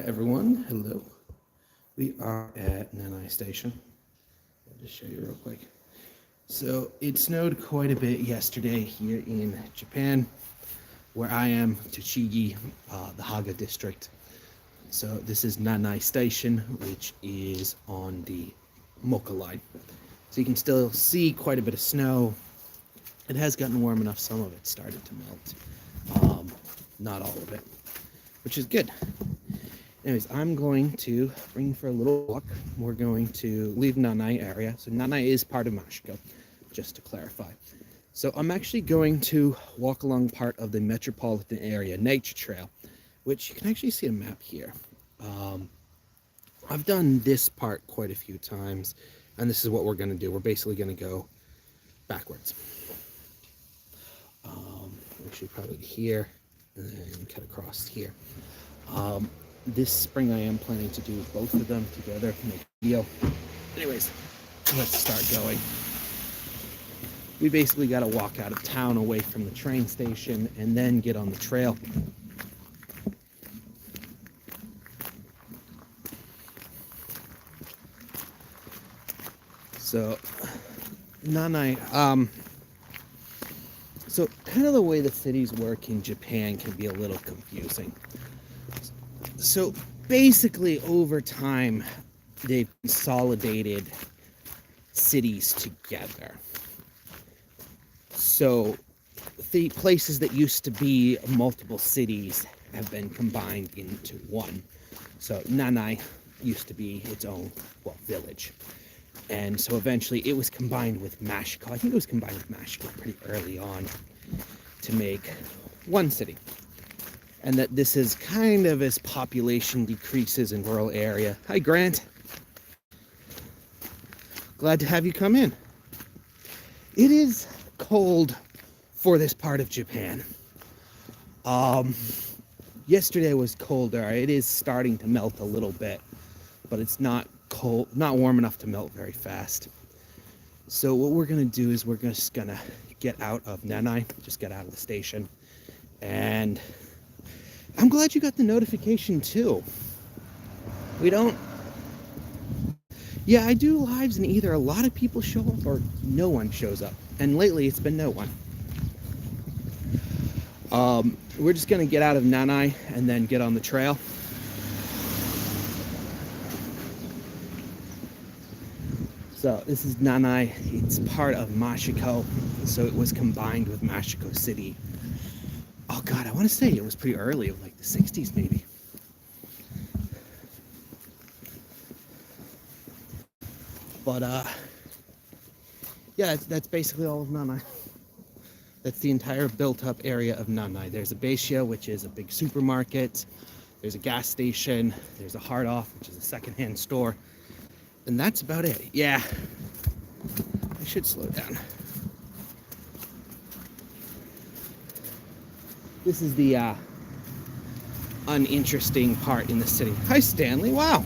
Hi everyone, hello. We are at Nanai Station. I'll just show you real quick. So it snowed quite a bit yesterday here in Japan, where I am, Tochigi, the Haga district. So this is Nanai Station, which is on the Mocha line. So you can still see quite a bit of snow. It has gotten warm enough, some of it started to melt. Not all of it, which is good. Anyways, I'm going to bring you for a little walk. We're going to leave Nanai area. So Nanai is part of Mashiko, just to clarify. So I'm actually going to walk along part of the metropolitan area nature trail, which you can actually see a map here. I've done this part quite a few times, and this is what we're going to do. We're basically going to go backwards. Actually, probably here, and then cut across here. This spring I am planning to do both of them together, make a video. Anyways, let's start going. We basically got to walk out of town away from the train station and then get on the trail. So, Nanai, so kind of the way the cities work in Japan can be a little confusing. So basically over time, they've consolidated cities together. So the places that used to be multiple cities have been combined into one. So Nanai used to be its own, village. And so eventually it was combined with Mashiko. I think it was combined with Mashiko pretty early on to make one city. And that this is kind of as population decreases in rural area. Hi, Grant. Glad to have you come in. It is cold for this part of Japan. Yesterday was colder. It is starting to melt a little bit, but it's not cold, not warm enough to melt very fast. So what we're gonna do is we're just gonna get out of Nanai, just get out of the station, and I'm glad you got the notification too. Yeah, I do lives and either a lot of people show up or no one shows up. And lately it's been no one. We're just gonna get out of Nanai and then get on the trail. So this is Nanai, it's part of Mashiko. So it was combined with Mashiko City. Oh God, I want to say it was pretty early, like the 60s maybe. But yeah, that's basically all of Nanai. That's the entire built-up area of Nanai. There's a Beisha, which is a big supermarket. There's a gas station. There's a Hard Off, which is a secondhand store. And that's about it. Yeah, I should slow down. This is the uninteresting part in the city. Hi, Stanley. Wow.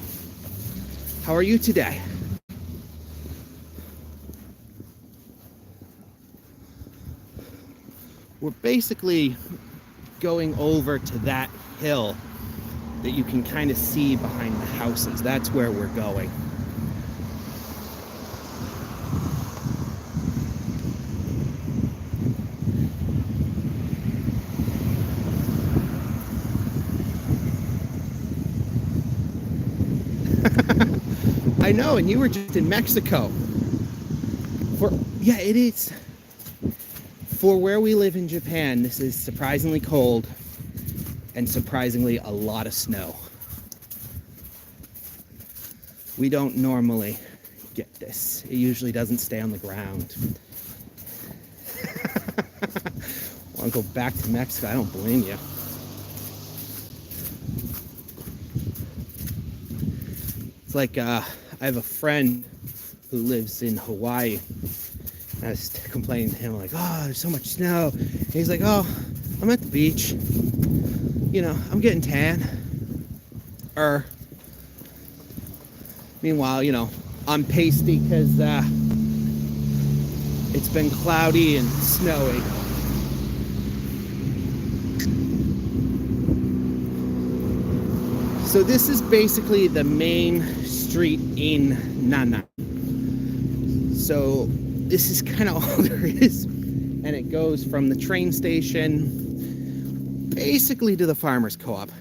How are you today? We're basically going over to that hill that you can kind of see behind the houses. That's where we're going. I know, and you were just in Mexico. Yeah, it is. For where we live in Japan, this is surprisingly cold and surprisingly a lot of snow. We don't normally get this. It usually doesn't stay on the ground. Want to go back to Mexico? I don't blame you. It's like I have a friend who lives in Hawaii. I was complaining to him like, oh, there's so much snow. And he's like, oh, I'm at the beach. You know, I'm getting tan. Meanwhile, you know, I'm pasty because it's been cloudy and snowy. So this is basically the main street in Nanai. So this is kind of all there is. And it goes from the train station basically to the farmer's co-op.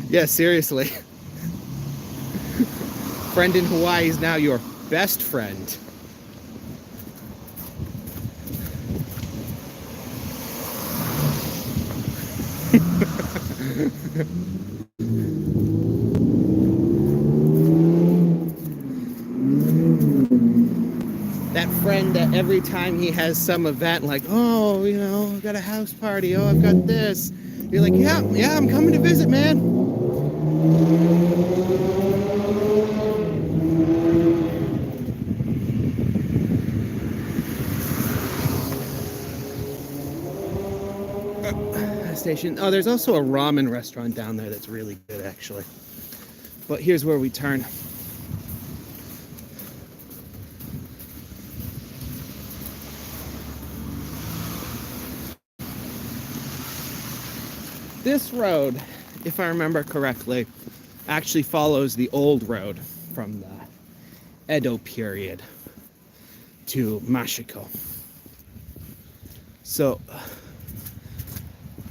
Yeah, seriously. Friend in Hawaii is now your best friend. That friend that every time he has some event, like, oh, you know, I've got a house party, oh, I've got this. You're like, yeah, I'm coming to visit, man. Station. Oh, there's also a ramen restaurant down there that's really good, actually. But here's where we turn. This road, if I remember correctly, actually follows the old road from the Edo period to Mashiko. So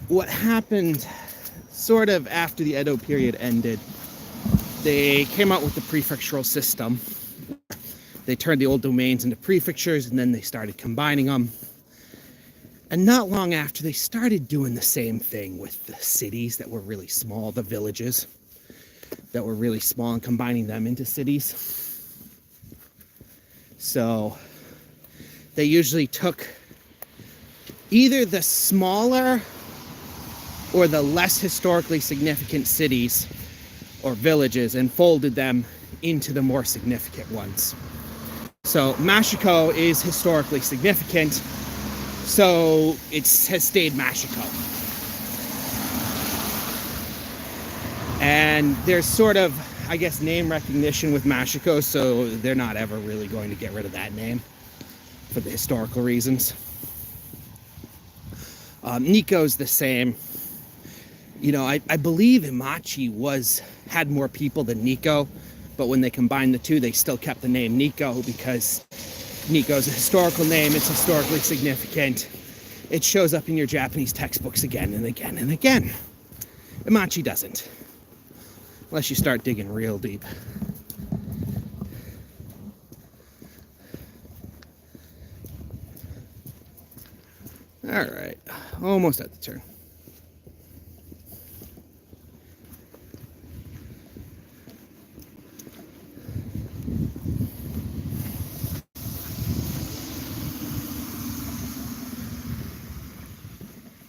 what happened sort of after the Edo period ended, they came out with the prefectural system. They turned the old domains into prefectures, and then they started combining them. And not long after, they started doing the same thing with the cities that were really small, the villages that were really small, and combining them into cities. So they usually took either the smaller or the less historically significant cities or villages and folded them into the more significant ones. So Mashiko is historically significant, so it has stayed Mashiko. And there's sort of, I guess, name recognition with Mashiko, so they're not ever really going to get rid of that name for the historical reasons. Nikko's the same. You know, I believe Imachi had more people than Nikko, but when they combined the two, they still kept the name Nikko because Nikko's a historical name. It's historically significant. It shows up in your Japanese textbooks again and again and again. Imachi doesn't, unless you start digging real deep. All right, almost at the turn.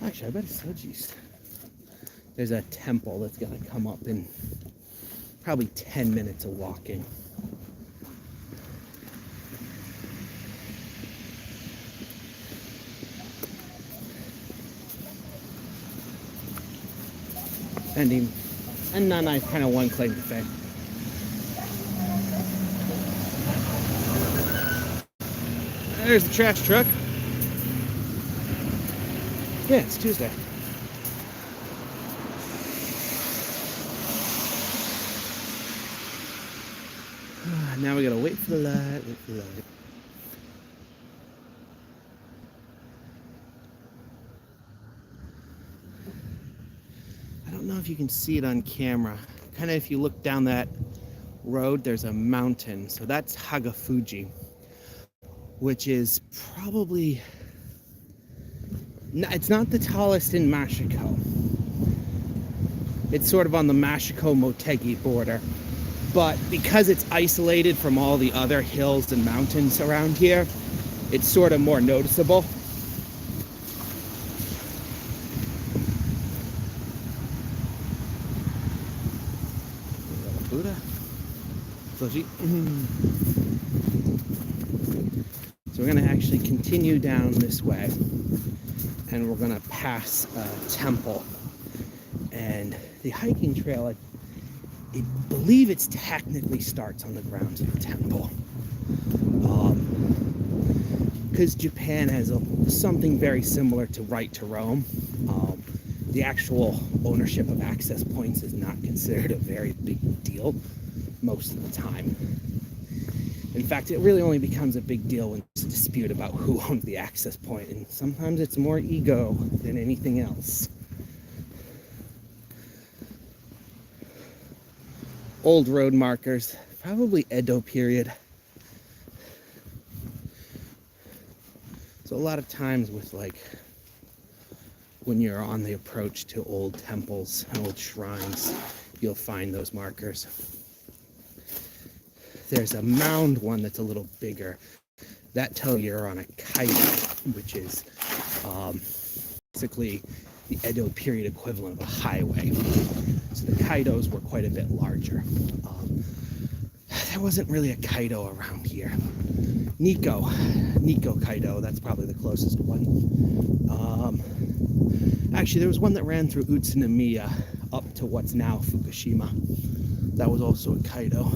Actually, I bet it's Soji's. There's a temple that's gonna come up in probably 10 minutes of walking. And Nanai's kind of one claim to fame. There's the trash truck. Yeah, it's Tuesday. Now we gotta wait for the light, I don't know if you can see it on camera. Kind of if you look down that road, there's a mountain. So that's Hagafuji, which is probably, it's not the tallest in Mashiko. It's sort of on the Mashiko-Motegi border. But because it's isolated from all the other hills and mountains around here, it's sort of more noticeable. Buddha. Soji. So we're going to actually continue down this way, and we're going to pass a temple. And the hiking trail, I believe it technically starts on the grounds of the temple. because Japan has something very similar to right to roam, the actual ownership of access points is not considered a very big deal most of the time. In fact, it really only becomes a big deal when there's a dispute about who owns the access point, and sometimes it's more ego than anything else. Old road markers, probably Edo period. So a lot of times with like, when you're on the approach to old temples, old shrines, you'll find those markers. There's a mound one that's a little bigger. That tells you you're on a Kaido, which is basically the Edo period equivalent of a highway. So the Kaidos were quite a bit larger. There wasn't really a Kaido around here. Nikko Kaido, that's probably the closest one. Actually, there was one that ran through Utsunomiya up to what's now Fukushima. That was also a Kaido.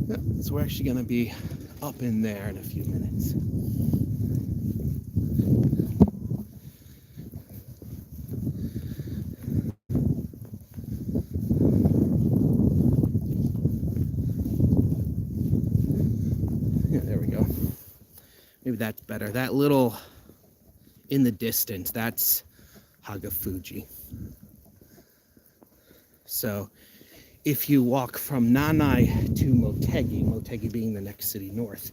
Yeah, so we're actually going to be up in there in a few minutes. Yeah, there we go. Maybe that's better. That little in the distance, that's Hagafuji. So if you walk from Nanai to Motegi being the next city north,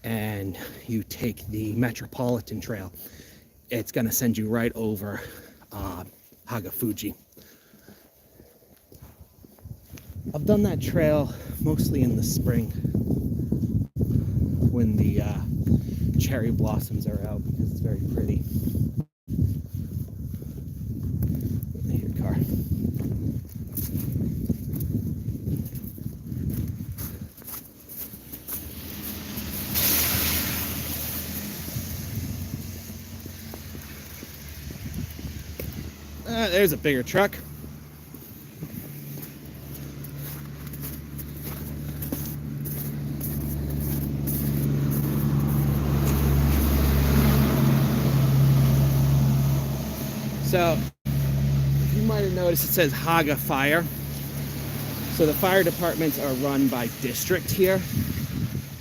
and you take the Metropolitan Trail, it's going to send you right over Hagafuji. I've done that trail mostly in the spring when the cherry blossoms are out, because it's very pretty. Your car. There's a bigger truck. So, you might have noticed it says Haga Fire. So the fire departments are run by district here.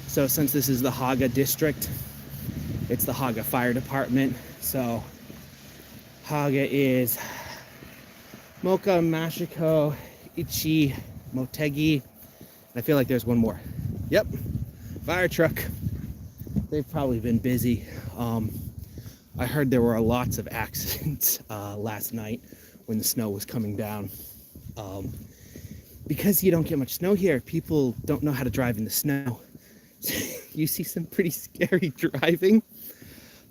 So since this is the Haga district, it's the Haga Fire Department. So Haga is Moka, Mashiko, Ichi, Motegi. I feel like there's one more. Yep, fire truck. They've probably been busy. I heard there were lots of accidents last night when the snow was coming down. Because you don't get much snow here, people don't know how to drive in the snow. You see some pretty scary driving.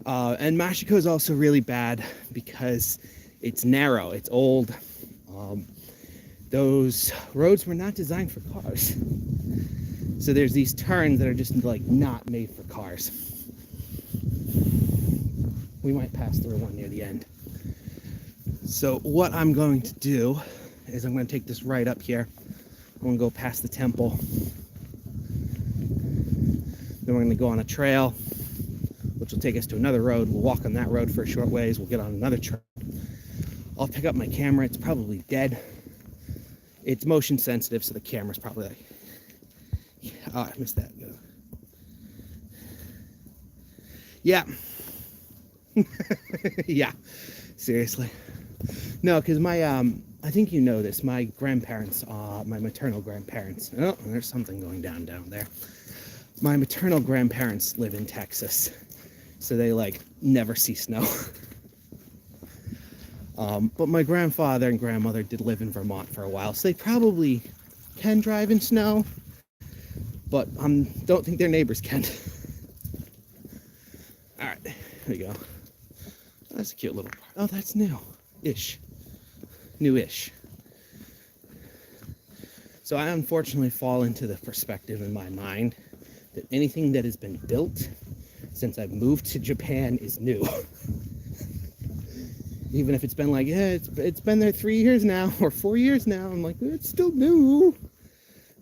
And Mashiko is also really bad because it's narrow, it's old. Those roads were not designed for cars. So there's these turns that are just like not made for cars. We might pass through one near the end. So what I'm going to do is I'm going to take this right up here. I'm going to go past the temple. Then we're going to go on a trail, which will take us to another road. We'll walk on that road for a short ways. We'll get on another trail. I'll pick up my camera. It's probably dead. It's motion sensitive, so the camera's probably like... Oh, I missed that. Yeah. Yeah, seriously. No, because my, I think you know this, my grandparents, my maternal grandparents, oh, there's something going down there. My maternal grandparents live in Texas, so they, like, never see snow. But my grandfather and grandmother did live in Vermont for a while, so they probably can drive in snow, but don't think their neighbors can. All right, here we go. That's a cute little part. Oh, that's new-ish. New-ish. So I unfortunately fall into the perspective in my mind that anything that has been built since I've moved to Japan is new. Even if it's been like, yeah, it's been there 3 years now, or 4 years now, I'm like, it's still new.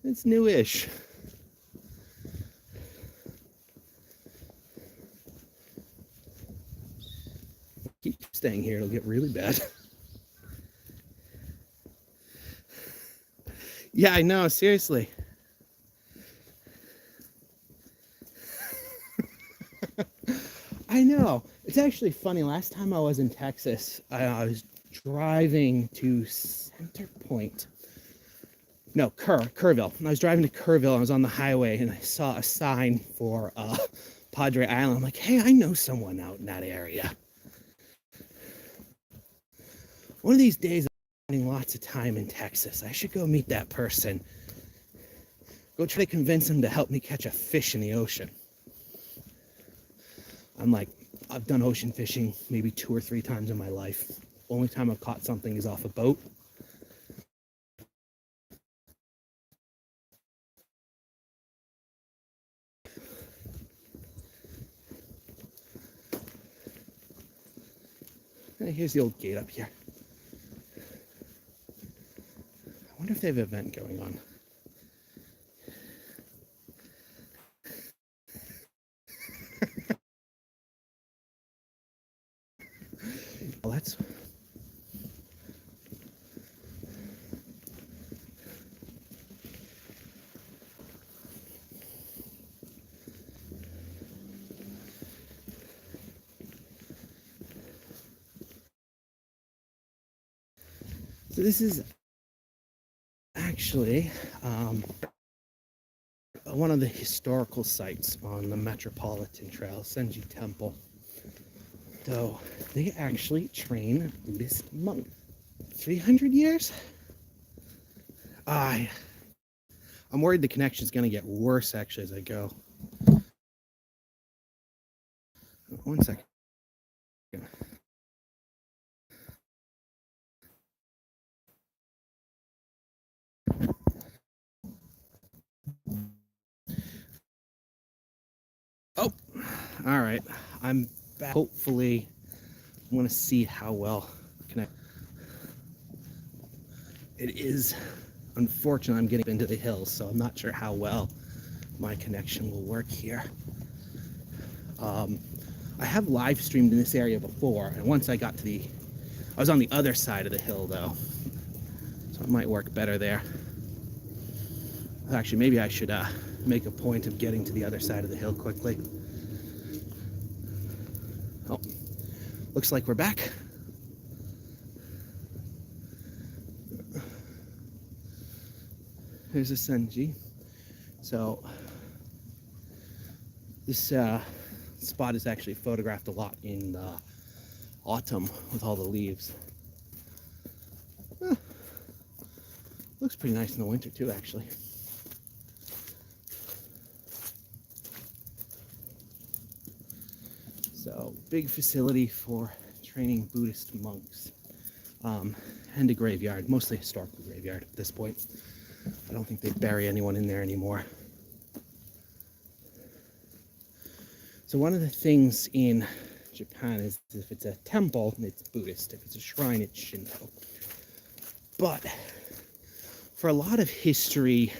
It's new-ish. staying here, it'll get really bad. Yeah, I know, seriously. I know. It's actually funny. Last time I was in Texas, I was driving to Center Point. No, Kerrville. I was driving to Kerrville. I was on the highway and I saw a sign for Padre Island. I'm like, hey, I know someone out in that area. One of these days, I'm spending lots of time in Texas. I should go meet that person. Go try to convince him to help me catch a fish in the ocean. I'm like, I've done ocean fishing maybe 2 or 3 times in my life. Only time I've caught something is off a boat. Hey, here's the old gate up here. I wonder if they have an event going on. Well, that's... So this is actually one of the historical sites on the Metropolitan Trail, Entsuji Temple. So they actually train Buddhist monks. 300 years? I'm worried the connection is going to get worse actually as I go. 1 second. Oh, all right. I'm back. Hopefully, I want to see how well connect. It is unfortunate I'm getting into the hills, so I'm not sure how well my connection will work here. I have live streamed in this area before, and once I got to I was on the other side of the hill though, so it might work better there. Actually, maybe I should make a point of getting to the other side of the hill quickly. Oh, looks like we're back. Here's a Senji. So this spot is actually photographed a lot in the autumn with all the leaves. Looks pretty nice in the winter too, actually. So big facility for training Buddhist monks, and a graveyard, mostly historical graveyard at this point. I don't think they bury anyone in there anymore. So one of the things in Japan is if it's a temple, it's Buddhist. If it's a shrine, it's Shinto. But for a lot of history,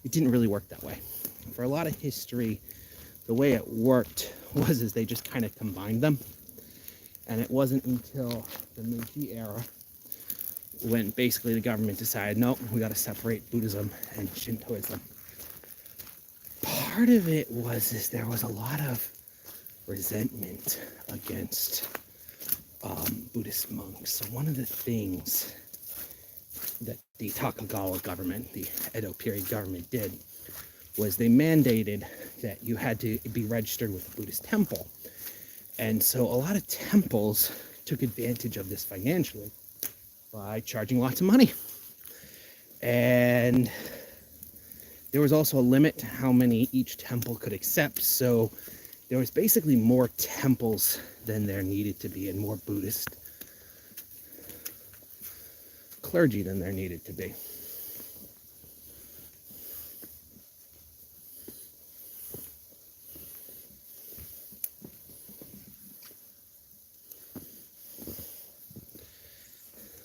it didn't really work that way. For a lot of history, the way it worked was they just kind of combined them. And it wasn't until the Meiji era when basically the government decided, no, we got to separate Buddhism and Shintoism. Part of it was there was a lot of resentment against Buddhist monks. So one of the things that the Tokugawa government, the Edo period government did, was they mandated that you had to be registered with a Buddhist temple. And so a lot of temples took advantage of this financially by charging lots of money. And there was also a limit to how many each temple could accept. So there was basically more temples than there needed to be, and more Buddhist clergy than there needed to be.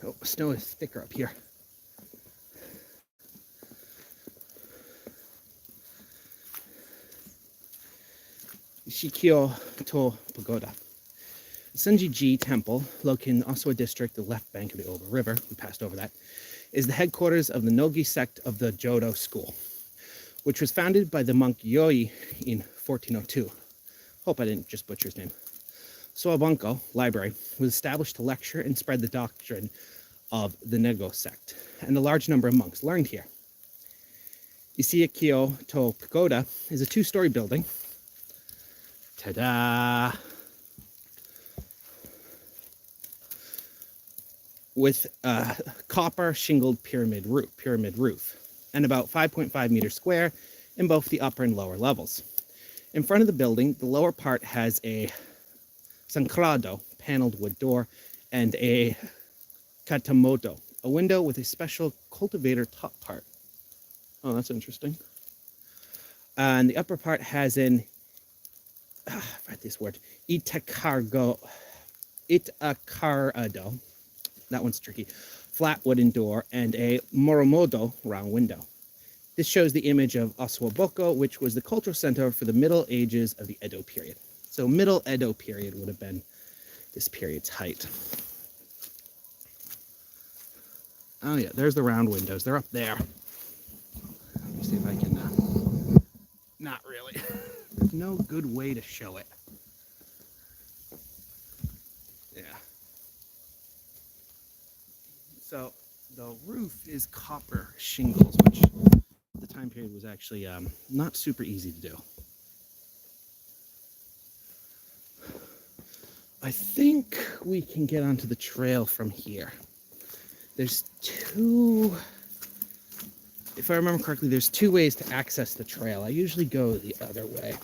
Oh, snow is thicker up here. Shikyo to Pagoda. Entsuji Temple, located in the Osawa district, the left bank of the Oba River, we passed over that, is the headquarters of the Nogi sect of the Jodo school, which was founded by the monk Yoi in 1402. Hope I didn't just butcher his name. Sawabunko Library was established to lecture and spread the doctrine of the Nego sect, and a large number of monks learned here. Isiyakyo to Pagoda is a two-story building. Ta-da! With a copper shingled pyramid roof, and about 5.5 meters square in both the upper and lower levels. In front of the building, the lower part has a sancrado, paneled wood door, and a katamoto, a window with a special cultivator top part. Oh, that's interesting. And the upper part has an, I've read this word, itakarado. That one's tricky. Flat wooden door and a moromodo round window. This shows the image of Osawaboko, which was the cultural center for the Middle Ages of the Edo period. So Middle Edo period would have been this period's height. Oh yeah, there's the round windows. They're up there. Let me see if I can, not really. There's no good way to show it. Yeah. So the roof is copper shingles, which at the time period was actually not super easy to do. I think we can get onto the trail from here. There's two, if I remember correctly, there's two ways to access the trail. I usually go the other way.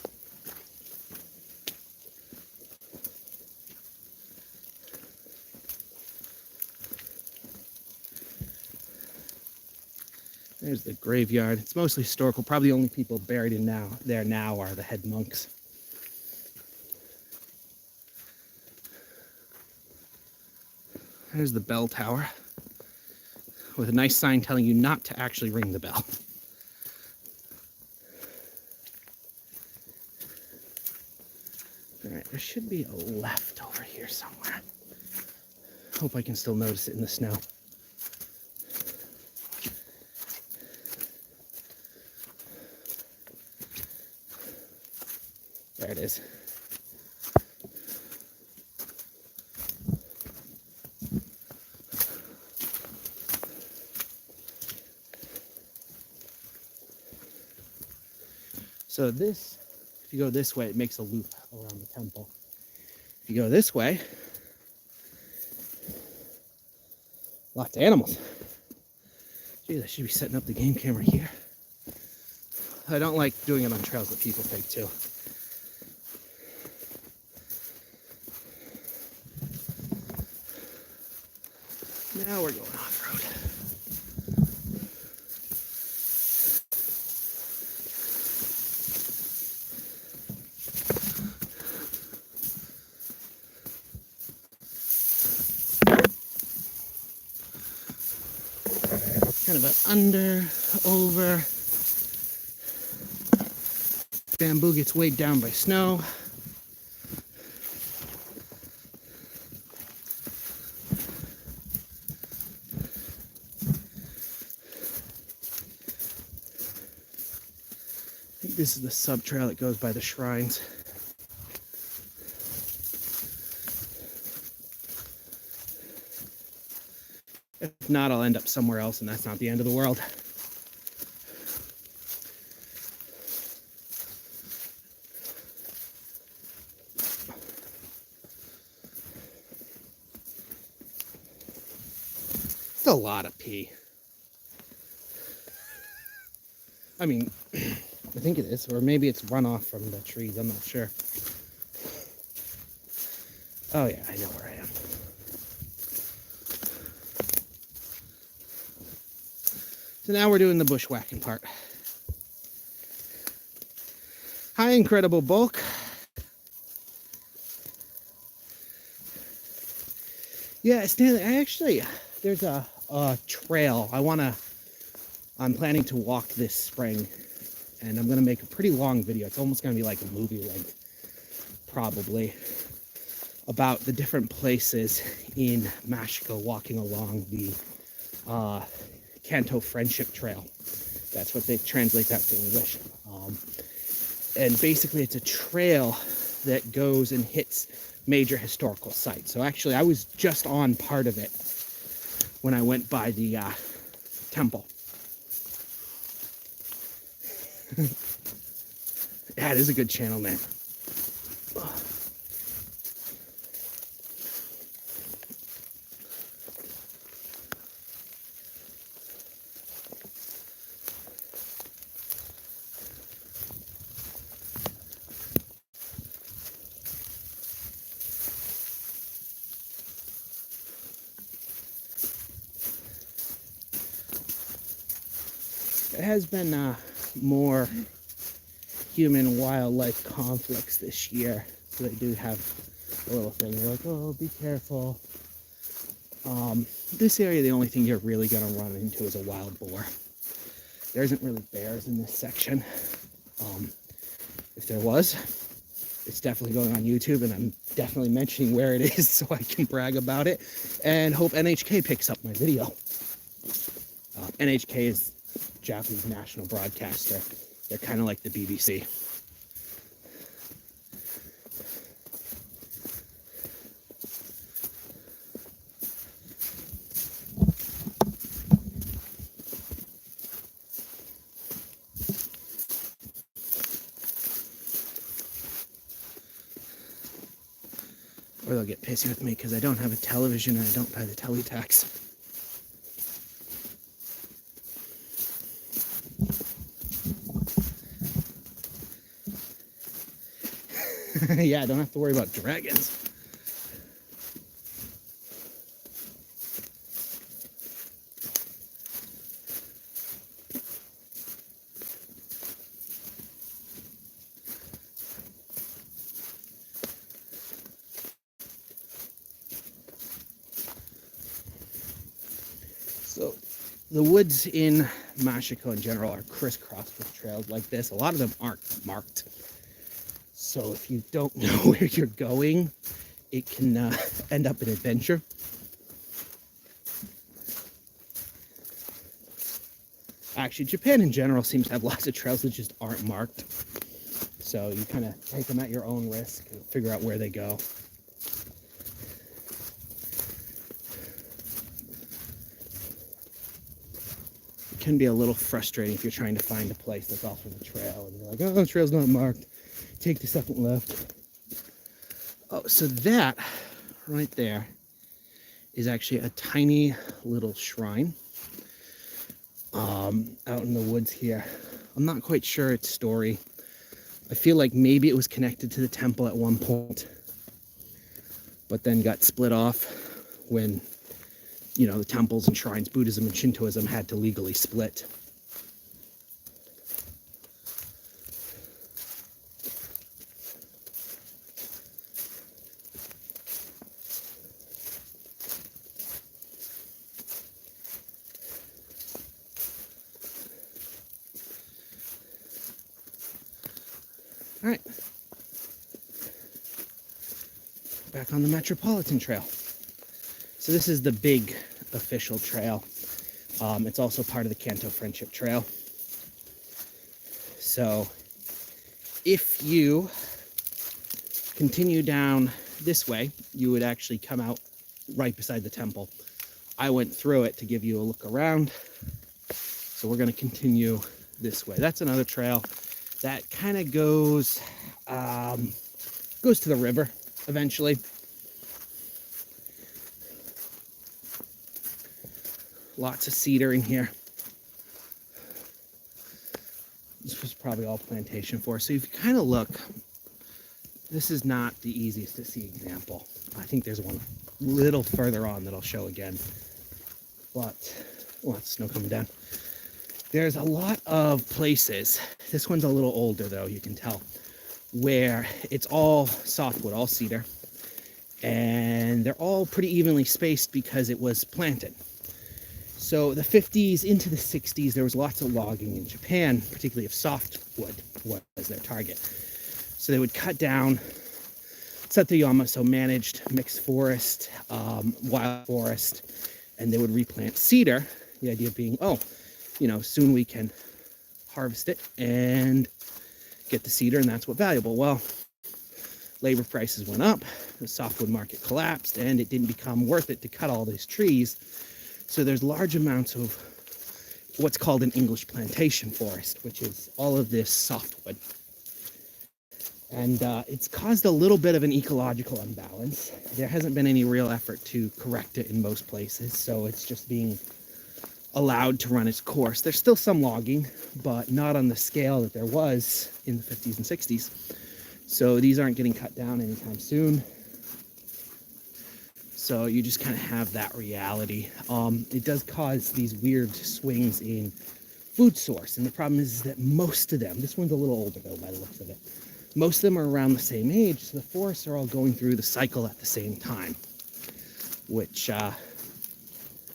There's the graveyard. It's mostly historical. Probably the only people buried in there now are the head monks. There's the bell tower with a nice sign telling you not to actually ring the bell. All right, there should be a left over here somewhere. Hope I can still notice it in the snow. There it is. So this, if you go this way, it makes a loop around the temple. If you go this way, lots of animals. Geez, I should be setting up the game camera here. I don't like doing it on trails that people take too. Now we're going off-road. Kind of an under, over. Bamboo gets weighed down by snow. I think this is the sub-trail that goes by the shrines. If not, I'll end up somewhere else, and that's not the end of the world. It's a lot of pee. I mean, I think it is, or maybe it's runoff from the trees, I'm not sure. Oh yeah, I know where I am. So now we're doing the bushwhacking part. Hi, Incredible Bulk. Yeah, Stanley, there's a trail. I'm planning to walk this spring, and I'm gonna make a pretty long video. It's almost gonna be like a movie length, probably, about the different places in Mashiko, walking along the Kanto Friendship Trail. That's what they translate that to English. And basically it's a trail that goes and hits major historical sites. So actually I was just on part of it when I went by the temple. Yeah, it is a good channel name. There has been more human wildlife conflicts this year, so they do have a little thing. They're like, oh, be careful. This area, the only thing you're really going to run into is a wild boar. There isn't really bears in this section. If there was, it's definitely going on YouTube, and I'm definitely mentioning where it is so I can brag about it, and hope NHK picks up my video. NHK is Japanese national broadcaster. They're kind of like the BBC. Or they'll get pissy with me because I don't have a television and I don't pay the teletax. Yeah, I don't have to worry about dragons. So the woods in Mashiko in general are crisscrossed with trails like this. A lot of them aren't marked. So if you don't know where you're going, it can end up an adventure. Actually, Japan in general seems to have lots of trails that just aren't marked. So you kind of take them at your own risk and figure out where they go. It can be a little frustrating if you're trying to find a place that's off of the trail and you're like, oh, the trail's not marked. Take the second left. Oh, so that right there is actually a tiny little shrine out in the woods here. I'm not quite sure its story. I feel like maybe it was connected to the temple at one point, but then got split off when, you know, the temples and shrines, Buddhism and Shintoism, had to legally split. All right, back on the Metropolitan Trail. So this is the big official trail. It's also part of the Kanto Friendship Trail. So if you continue down this way, you would actually come out right beside the temple. I went through it to give you a look around. So we're going to continue this way. That's another trail that kind of goes to the river eventually. Lots of cedar in here. This was probably all plantation forest. So if you kind of look, this is not the easiest to see example. I think there's one a little further on that I'll show again. But lots of snow coming down. There's a lot of places, this one's a little older though, you can tell, where it's all softwood, all cedar, and they're all pretty evenly spaced because it was planted. So the 50s into the 60s, there was lots of logging in Japan, particularly of softwood was their target. So they would cut down Satayama, so managed mixed forest, wild forest, and they would replant cedar. The idea being, oh, you know, soon we can harvest it and get the cedar, and that's what valuable. Well, labor prices went up, the softwood market collapsed, and it didn't become worth it to cut all these trees. So there's large amounts of what's called an English plantation forest, which is all of this softwood. And it's caused a little bit of an ecological imbalance. There hasn't been any real effort to correct it in most places, so it's just being allowed to run its course. There's still some logging, but not on the scale that there was in the 50s and 60s. So these aren't getting cut down anytime soon. So you just kind of have that reality. It does cause these weird swings in food source. And the problem is that most of them, this one's a little older though by the looks of it, most of them are around the same age. So the forests are all going through the cycle at the same time, which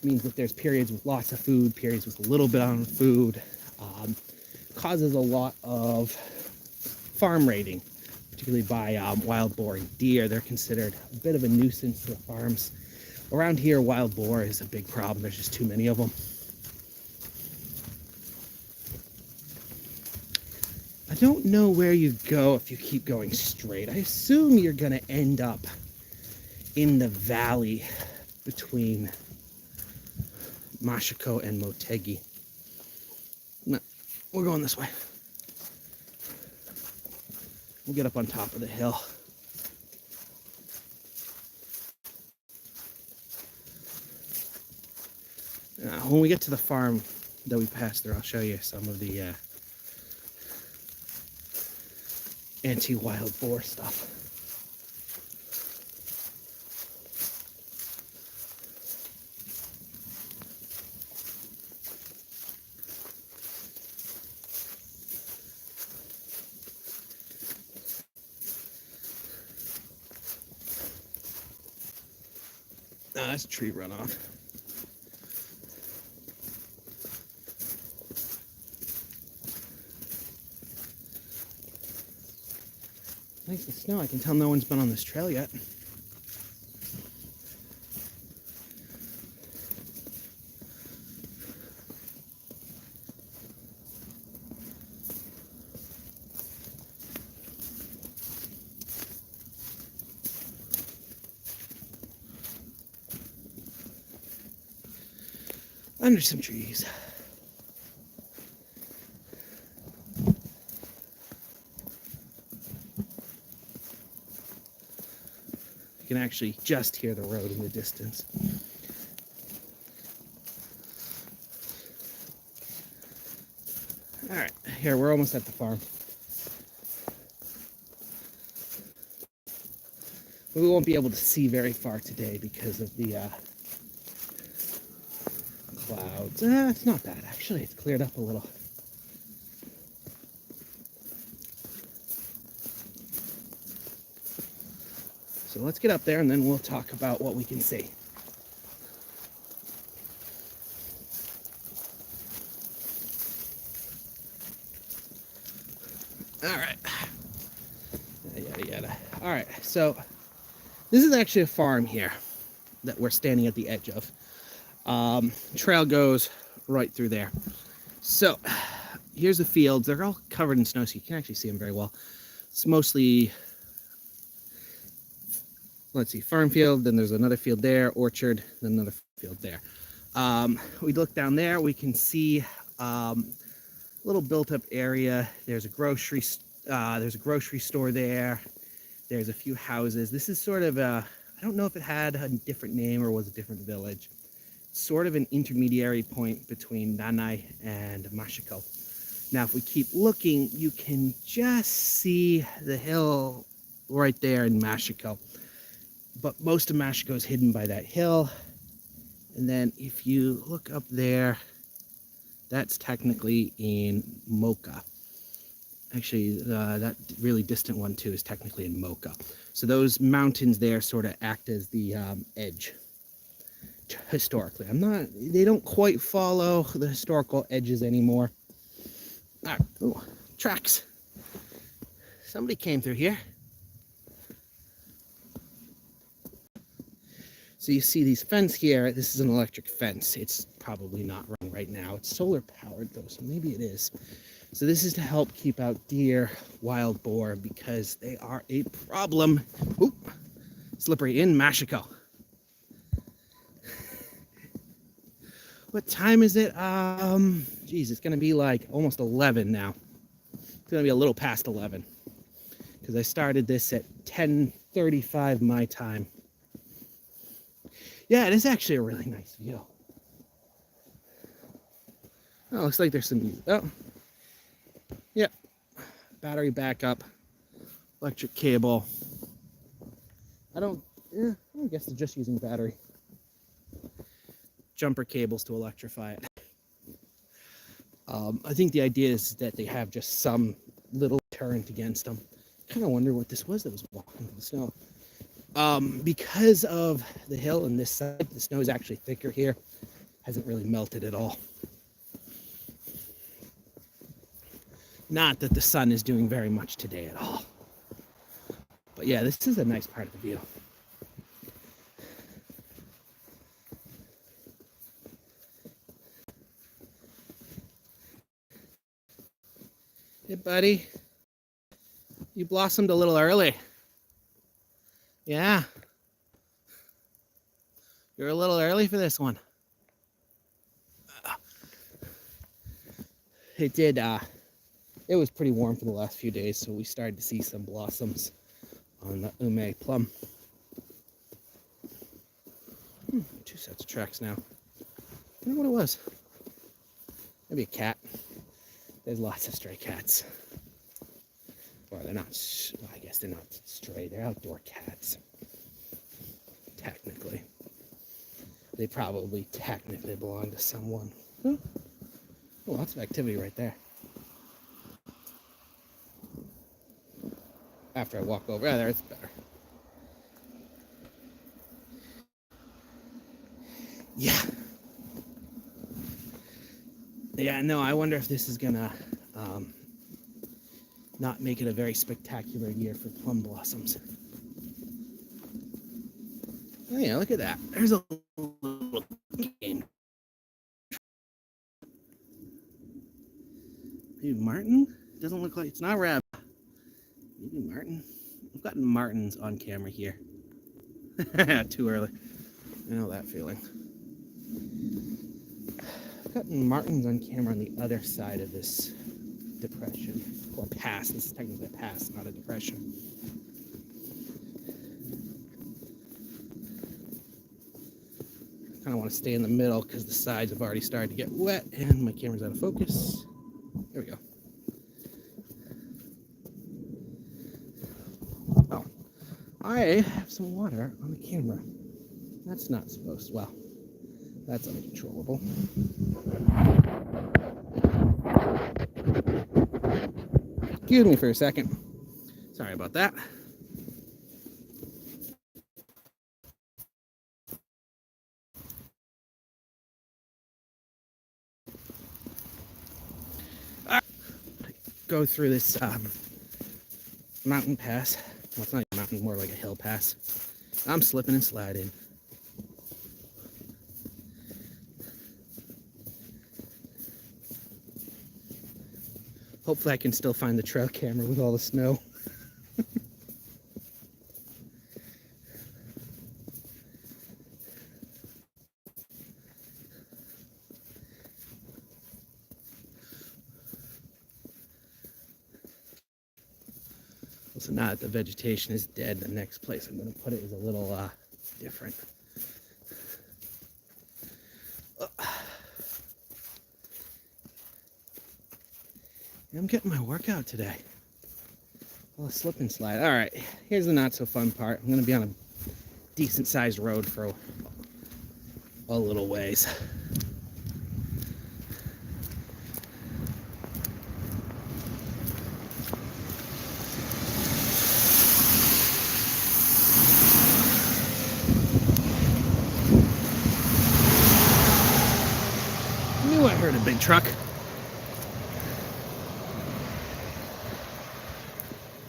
means that there's periods with lots of food, periods with a little bit on food, causes a lot of farm raiding, particularly by wild boar and deer. They're considered a bit of a nuisance to the farms. Around here, wild boar is a big problem. There's just too many of them. I don't know where you go if you keep going straight. I assume you're going to end up in the valley between Mashiko and Motegi. No, we're going this way. We'll get up on top of the hill. When we get to the farm that we passed through, I'll show you some of the anti-wild boar stuff. That's tree runoff. Thanks to snow, I can tell no one's been on this trail yet. Under some trees. You can actually just hear the road in the distance. All right, here, we're almost at the farm. We won't be able to see very far today because of the clouds. It's not bad, actually. It's cleared up a little. So let's get up there and then we'll talk about what we can see. All right. Yada, yada. All right, so this is actually a farm here that we're standing at the edge of. Trail goes right through there. So here's the fields. They're all covered in snow, so you can actually see them very well. It's mostly, let's see, farm field, then there's another field there, orchard, then another field there. We look down there, we can see a little built-up area. There's a grocery store there. There's a few houses. This is sort of a, I don't know if it had a different name or was a different village. Sort of an intermediary point between Nanai and Mashiko. Now, if we keep looking, you can just see the hill right there in Mashiko. But most of Mashiko is hidden by that hill. And then if you look up there, that's technically in Mocha. Actually, that really distant one too is technically in Mocha. So those mountains there sort of act as the edge. Historically, they don't quite follow the historical edges anymore. All right, ooh, tracks. Somebody came through here. So you see these fence here. This is an electric fence. It's probably not running right now. It's solar powered though, so maybe it is. So this is to help keep out deer, wild boar, because they are a problem. Oop, slippery in Mashiko. What time is it? Geez, it's gonna be like almost 11 now. It's gonna be a little past 11 because I started this at 10:35 my time. Yeah, it is actually a really nice view. Oh, looks like there's some. Oh, yeah, battery backup, electric cable. I guess they're just using battery. Jumper cables to electrify it. I think the idea is that they have just some little current against them. Kind of wonder what this was that was walking through the snow. Because of the hill on this side, the snow is actually thicker here. Hasn't really melted at all. Not that the sun is doing very much today at all. But yeah, this is a nice part of the view. Hey, buddy. You blossomed a little early. Yeah. You're a little early for this one. It did, it was pretty warm for the last few days, so we started to see some blossoms on the ume plum. 2 sets of tracks now. I don't know what it was. Maybe a cat. There's lots of stray cats. Or they're not, well, I guess they're not stray, they're outdoor cats. Technically. They probably technically belong to someone. Oh, lots of activity right there. After I walk over, there it's better. Yeah. Yeah, no, I wonder if this is gonna not make it a very spectacular year for plum blossoms. Oh yeah, look at that. There's a little game. Maybe martin? Doesn't look like, it's not rab. Maybe martin? I've gotten martins on camera here. Too early. I know that feeling. I've gotten martins on camera on the other side of this depression. Or pass. This is technically a pass, not a depression. I kind of want to stay in the middle because the sides have already started to get wet and my camera's out of focus. There we go. Oh, I have some water on the camera. That's not supposed to, well, that's uncontrollable. Excuse me for a second. Sorry about that. Go through this mountain pass. Well, it's not a mountain, more like a hill pass. I'm slipping and sliding. Hopefully I can still find the trail camera with all the snow. So now that the vegetation is dead, the next place I'm going to put it is a little different. I'm getting my workout today. Well, a slip and slide. All right, here's the not so fun part. I'm going to be on a decent sized road for a little ways. I knew I heard a big truck.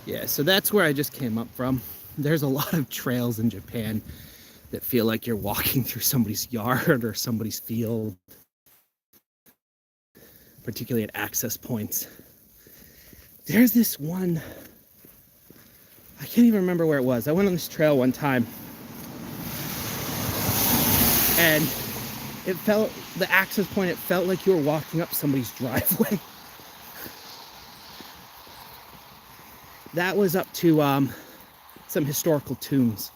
Yeah, so that's where I just came up from. There's a lot of trails in Japan that feel like you're walking through somebody's yard or somebody's field, particularly at access points. There's this one, I can't even remember where it was. I went on this trail one time, and it felt, the access point, it felt like you were walking up somebody's driveway. That was up to some historical tombs.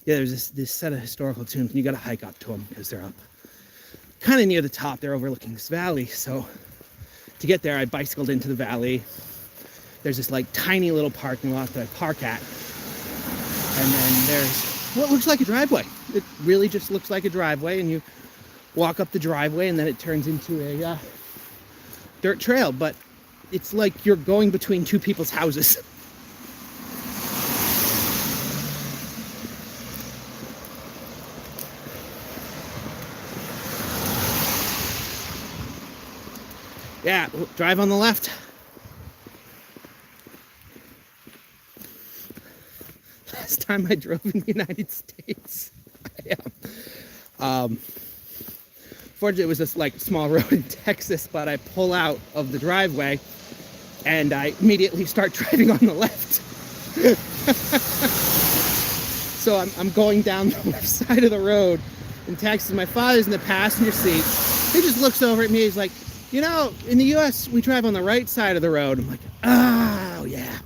Yeah, there's this set of historical tombs, and you gotta hike up to them because they're up kind of near the top. They're overlooking this valley. So to get there, I bicycled into the valley. There's this like tiny little parking lot that I park at. And then there's what looks like a driveway. It really just looks like a driveway, and you walk up the driveway, and then it turns into a dirt trail. But it's like you're going between two people's houses. Yeah, drive on the left. Last time I drove in the United States, fortunately it was this like small road in Texas, but I pull out of the driveway and I immediately start driving on the left. So I'm going down the left side of the road in Texas. My father's in the passenger seat. He just looks over at me. He's like, you know, in the US, we drive on the right side of the road. I'm like, oh, yeah.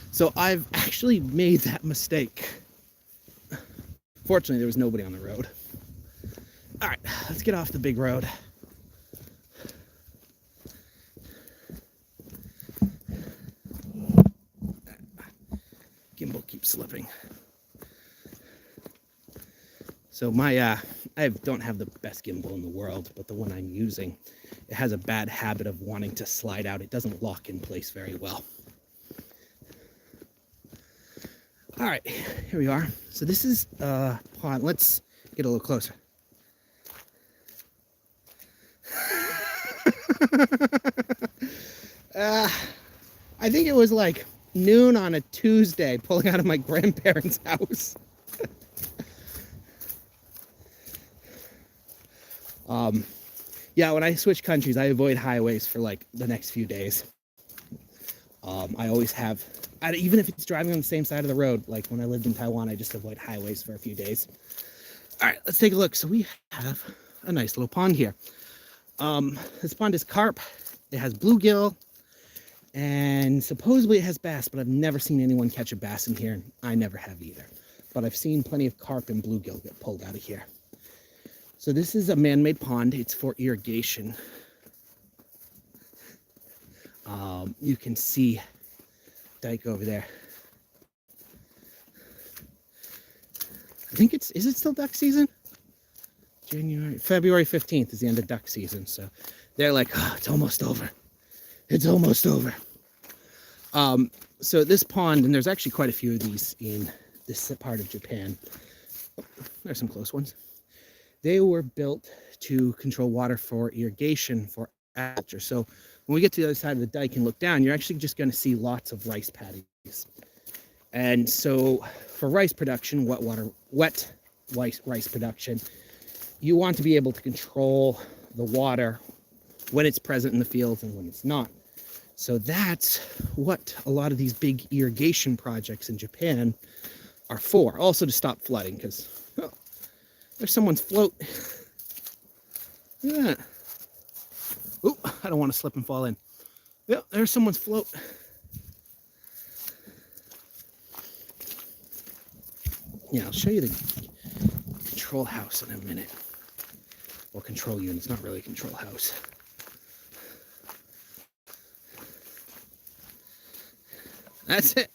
So I've actually made that mistake. Fortunately, there was nobody on the road. All right, let's get off the big road. Gimbal keeps slipping. So my, I don't have the best gimbal in the world, but the one I'm using, it has a bad habit of wanting to slide out. It doesn't lock in place very well. All right, here we are. So this is a pond. Let's get a little closer. I think it was like noon on a Tuesday, pulling out of my grandparents' house. Yeah, when I switch countries, I avoid highways for like the next few days. I always have, even if it's driving on the same side of the road, like when I lived in Taiwan, I just avoid highways for a few days. All right, let's take a look. So we have a nice little pond here. This pond is carp. It has bluegill, and supposedly it has bass, but I've never seen anyone catch a bass in here, and I never have either. But I've seen plenty of carp and bluegill get pulled out of here. So this is a man-made pond. It's for irrigation. You can see dike over there. I think is it still duck season? February 15th is the end of duck season. So they're like, oh, it's almost over. It's almost over. So this pond, and there's actually quite a few of these in this part of Japan. Oh, there's some close ones. They were built to control water for irrigation for agriculture. So when we get to the other side of the dike and look down, you're actually just going to see lots of rice paddies. And so for rice production, wet rice production, you want to be able to control the water when it's present in the fields and when it's not. So that's what a lot of these big irrigation projects in Japan are for. Also to stop flooding, because there's someone's float. Look at that. Ooh, I don't want to slip and fall in. Yep, there's someone's float. Yeah, I'll show you the control house in a minute. Well, control unit. It's not really a control house. That's it.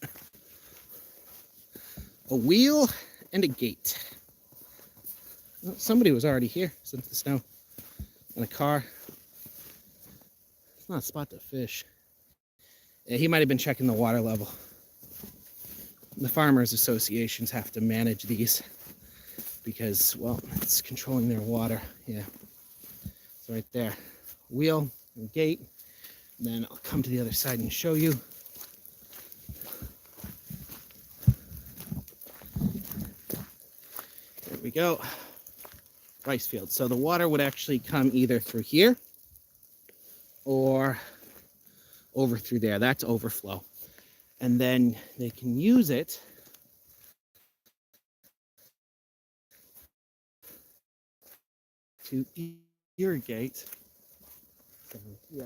A wheel and a gate. Well, somebody was already here since the snow. And a car. It's not a spot to fish. Yeah, he might have been checking the water level. The farmers associations have to manage these because, well, it's controlling their water. Yeah, it's right there. Wheel and gate. And then I'll come to the other side and show you. There we go. Rice field. So the water would actually come either through here or over through there. That's overflow. And then they can use it to irrigate. Yeah.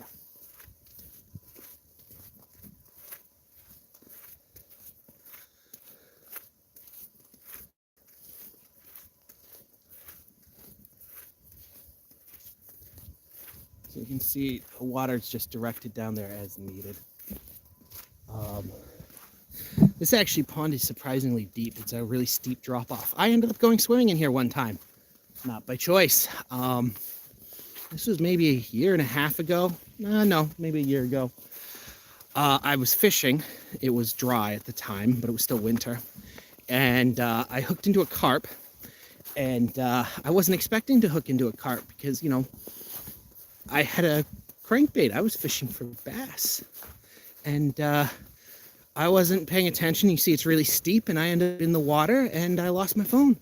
So you can see the water is just directed down there as needed. This actually pond is surprisingly deep. It's a really steep drop off. I ended up going swimming in here one time, not by choice. This was maybe a year and a half ago. No, maybe a year ago. I was fishing. It was dry at the time, but it was still winter. And I hooked into a carp. And I wasn't expecting to hook into a carp because, you know, I had a crankbait. I was fishing for bass. And I wasn't paying attention. You see, it's really steep, and I ended up in the water, and I lost my phone.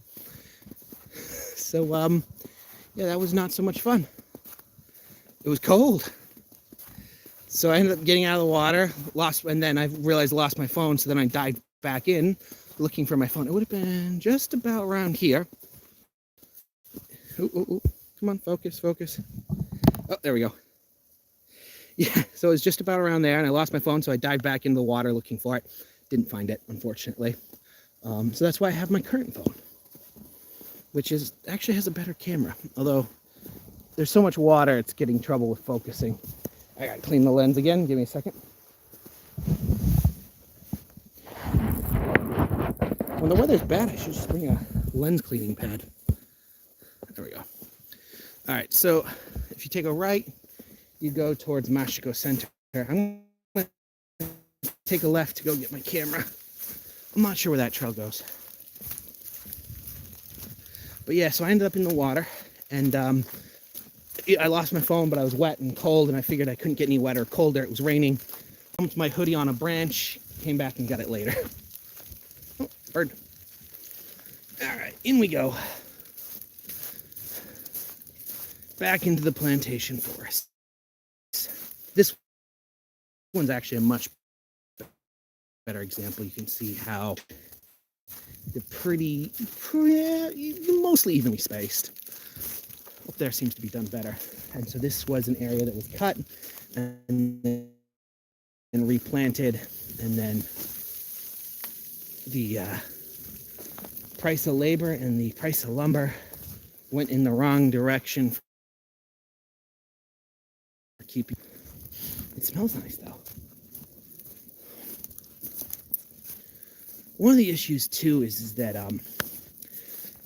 So, yeah, that was not so much fun. It was cold. So I ended up getting out of the water, and then I realized I lost my phone, so then I dived back in, looking for my phone. It would have been just about around here. Ooh. Come on, focus. Oh, there we go. Yeah, so it was just about around there, and I lost my phone, so I dived back into the water looking for it. Didn't find it, unfortunately. So that's why I have my current phone, which actually has a better camera. Although there's so much water, it's getting trouble with focusing. I gotta clean the lens again. Give me a second. When the weather's bad, I should just bring a lens cleaning pad. There we go. All right, so if you take a right, you go towards Mashiko Center. I'm going to take a left to go get my camera. I'm not sure where that trail goes. But yeah, so I ended up in the water, and I lost my phone, but I was wet and cold, and I figured I couldn't get any wetter or colder. It was raining. I dumped my hoodie on a branch, came back and got it later. Oh, bird. All right, in we go. Back into the plantation forest. This one's actually a much better example. You can see how they're pretty mostly evenly spaced. Up there seems to be done better. And so this was an area that was cut and replanted, and then the price of labor and the price of lumber went in the wrong direction for keeping. It smells nice though. One of the issues too is that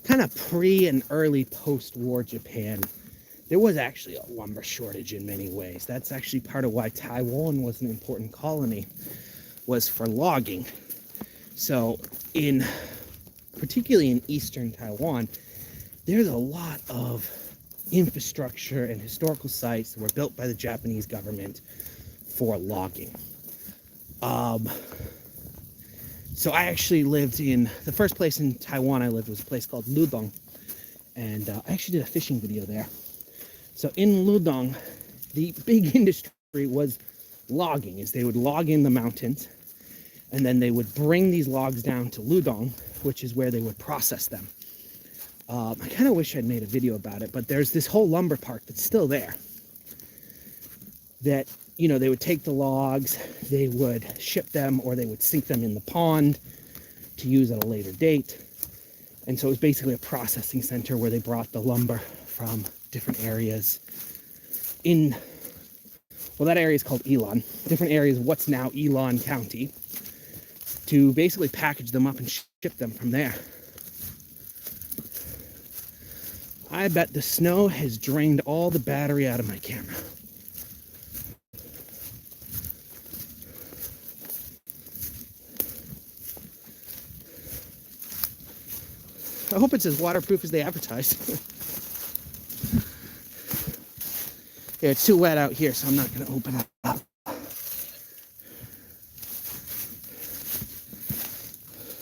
kind of pre and early post-war Japan, there was actually a lumber shortage in many ways. That's actually part of why Taiwan was an important colony, was for logging. So particularly in eastern Taiwan, there's a lot of infrastructure and historical sites that were built by the Japanese government for logging. So I actually lived in, the first place in Taiwan I lived was a place called Ludong, and I actually did a fishing video there. So in Ludong, the big industry was logging, is they would log in the mountains, and then they would bring these logs down to Ludong, which is where they would process them. I kind of wish I'd made a video about it, but there's this whole lumber park that's still there. That, you know, they would take the logs, they would ship them, or they would sink them in the pond to use at a later date. And so it was basically a processing center where they brought the lumber from different areas well, that area is called Elon. Different areas of what's now Elon County, to basically package them up and ship them from there. I bet the snow has drained all the battery out of my camera. I hope it's as waterproof as they advertise. Yeah, it's too wet out here, so I'm not going to open it up.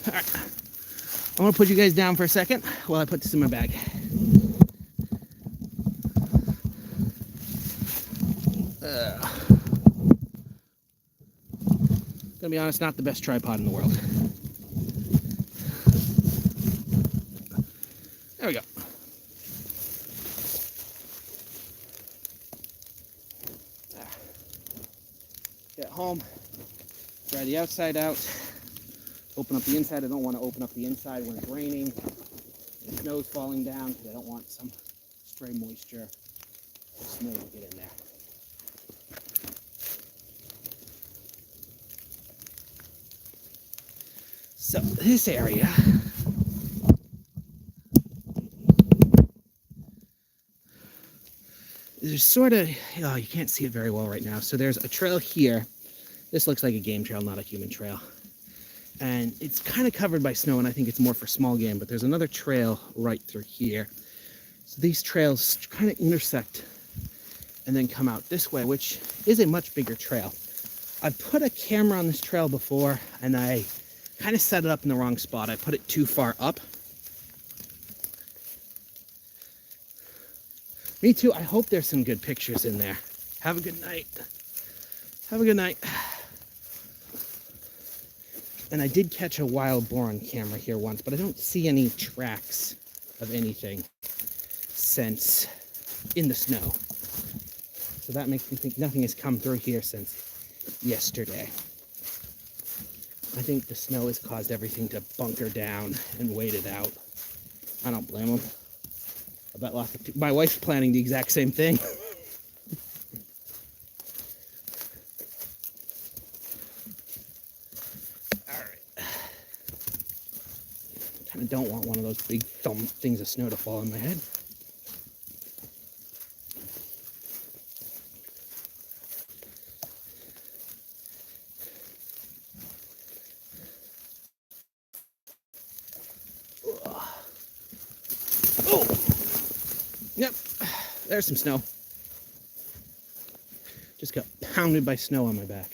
All right. I'm going to put you guys down for a second while I put this in my bag. Gonna be honest, not the best tripod in the world. There we go. Get home, dry the outside out, open up the inside. I don't want to open up the inside when it's raining, the snow's falling down, because I don't want some stray moisture or snow to get in there. So this area there's sort of, oh, you can't see it very well right now. So there's a trail here. This looks like a game trail, not a human trail. And it's kind of covered by snow, and I think it's more for small game, but there's another trail right through here. So these trails kind of intersect and then come out this way, which is a much bigger trail. I've put a camera on this trail before, and I kind of set it up in the wrong spot. I put it too far up. Me too. I hope there's some good pictures in there. Have a good night. Have a good night. And I did catch a wild boar on camera here once, but I don't see any tracks of anything since in the snow. So that makes me think nothing has come through here since yesterday. I think the snow has caused everything to bunker down and wait it out. I don't blame them. I bet lots of my wife's planning the exact same thing. All right. Kind of don't want one of those big things of snow to fall on my head. Yep, there's some snow. Just got pounded by snow on my back.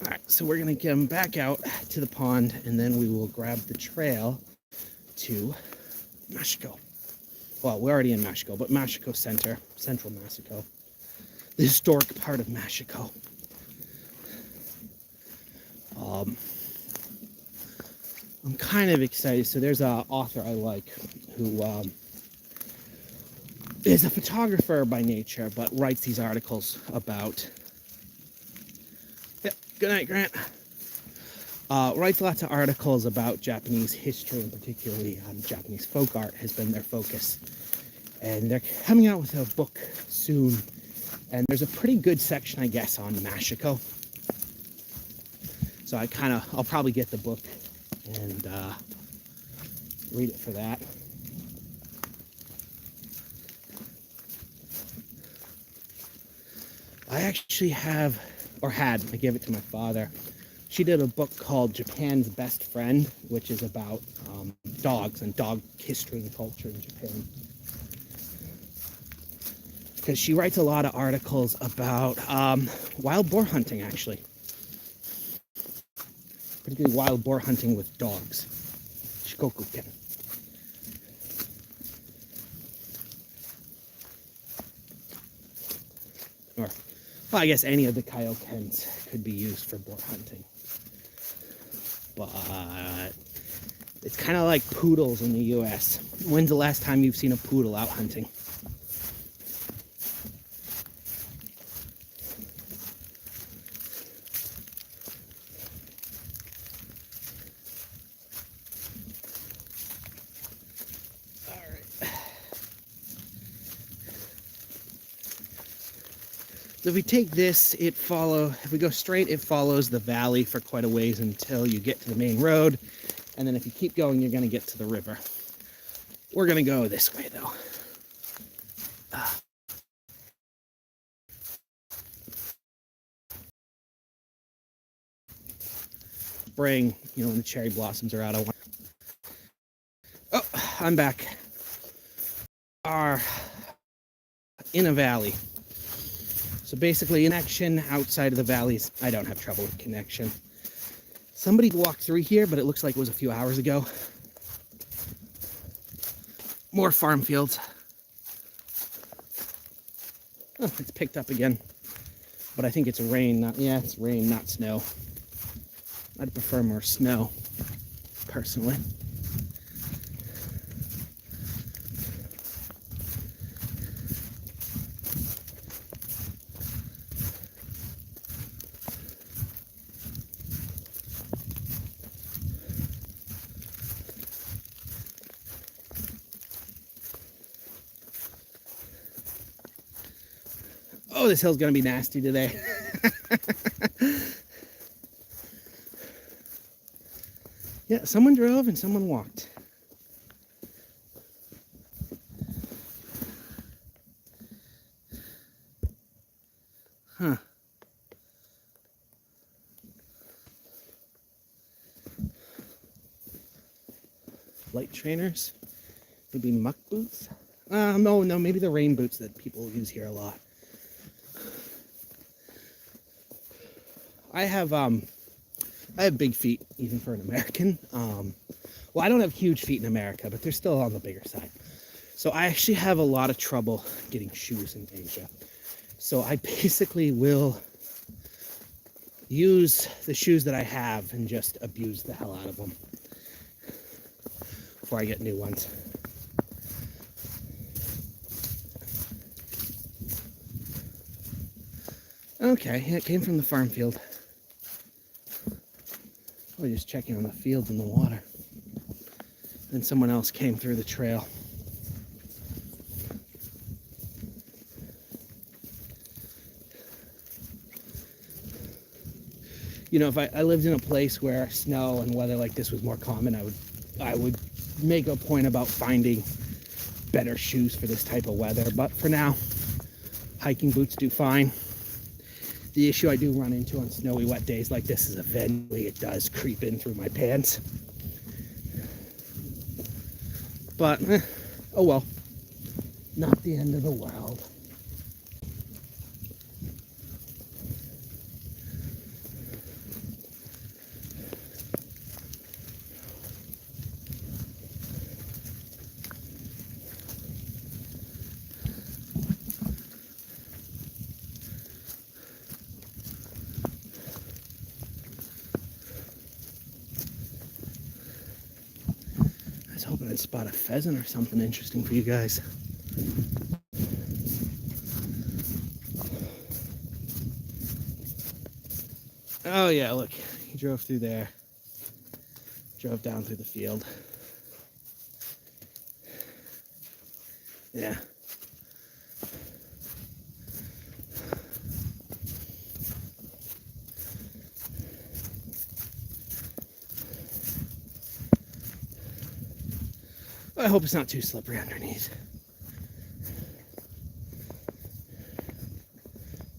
All right, so we're gonna get them back out to the pond, and then we will grab the trail to Mashiko. Well, we're already in Mashiko, but Mashiko Center, Central Mashiko, the historic part of Mashiko. I'm kind of excited. So there's an author I like who is a photographer by nature, but writes these articles about... Yep, good night, Grant. Writes lots of articles about Japanese history, and particularly Japanese folk art has been their focus. And they're coming out with a book soon, and there's a pretty good section, I guess, on Mashiko. So I'll probably get the book and read it for that. I actually have, or had, I gave it to my father. She did a book called Japan's Best Friend, which is about dogs and dog history and culture in Japan. Because she writes a lot of articles about wild boar hunting, actually. Particularly wild boar hunting with dogs. Shikoku-ken. Or, well, I guess any of the kaiokens could be used for boar hunting. But it's kind of like poodles in the U.S. When's the last time you've seen a poodle out hunting? So if we take this, if we go straight, it follows the valley for quite a ways until you get to the main road. And then if you keep going, you're going to get to the river. We're gonna go this way though. Spring, you know, when the cherry blossoms are out. Oh, I'm back. Are in a valley. So basically, connection outside of the valleys, I don't have trouble with connection. Somebody walked through here, but it looks like it was a few hours ago. More farm fields. Oh, it's picked up again. But I think it's rain, it's rain, not snow. I'd prefer more snow, personally. Oh, this hill's gonna be nasty today. Yeah, someone drove and someone walked. Huh. Light trainers, maybe muck boots. No, maybe the rain boots that people use here a lot. I have big feet, even for an American. Well, I don't have huge feet in America, but they're still on the bigger side. So I actually have a lot of trouble getting shoes in Asia. So I basically will use the shoes that I have and just abuse the hell out of them before I get new ones. Okay, yeah, it came from the farm field. I was just checking on the fields and the water. And someone else came through the trail. You know, if I lived in a place where snow and weather like this was more common, I would make a point about finding better shoes for this type of weather. But for now, hiking boots do fine. The issue I do run into on snowy, wet days like this is eventually it does creep in through my pants. But, oh well, not the end of the world. Hoping I'd spot a pheasant or something interesting for you guys. Oh yeah, look, he drove through there, drove down through the field. Yeah. I hope it's not too slippery underneath.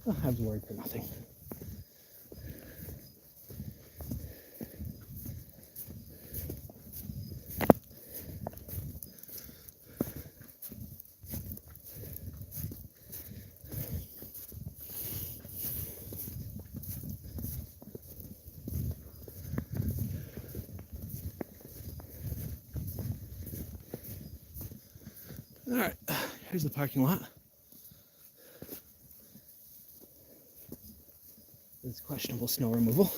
Oh, I was worried for nothing. All right, here's the parking lot. It's questionable snow removal.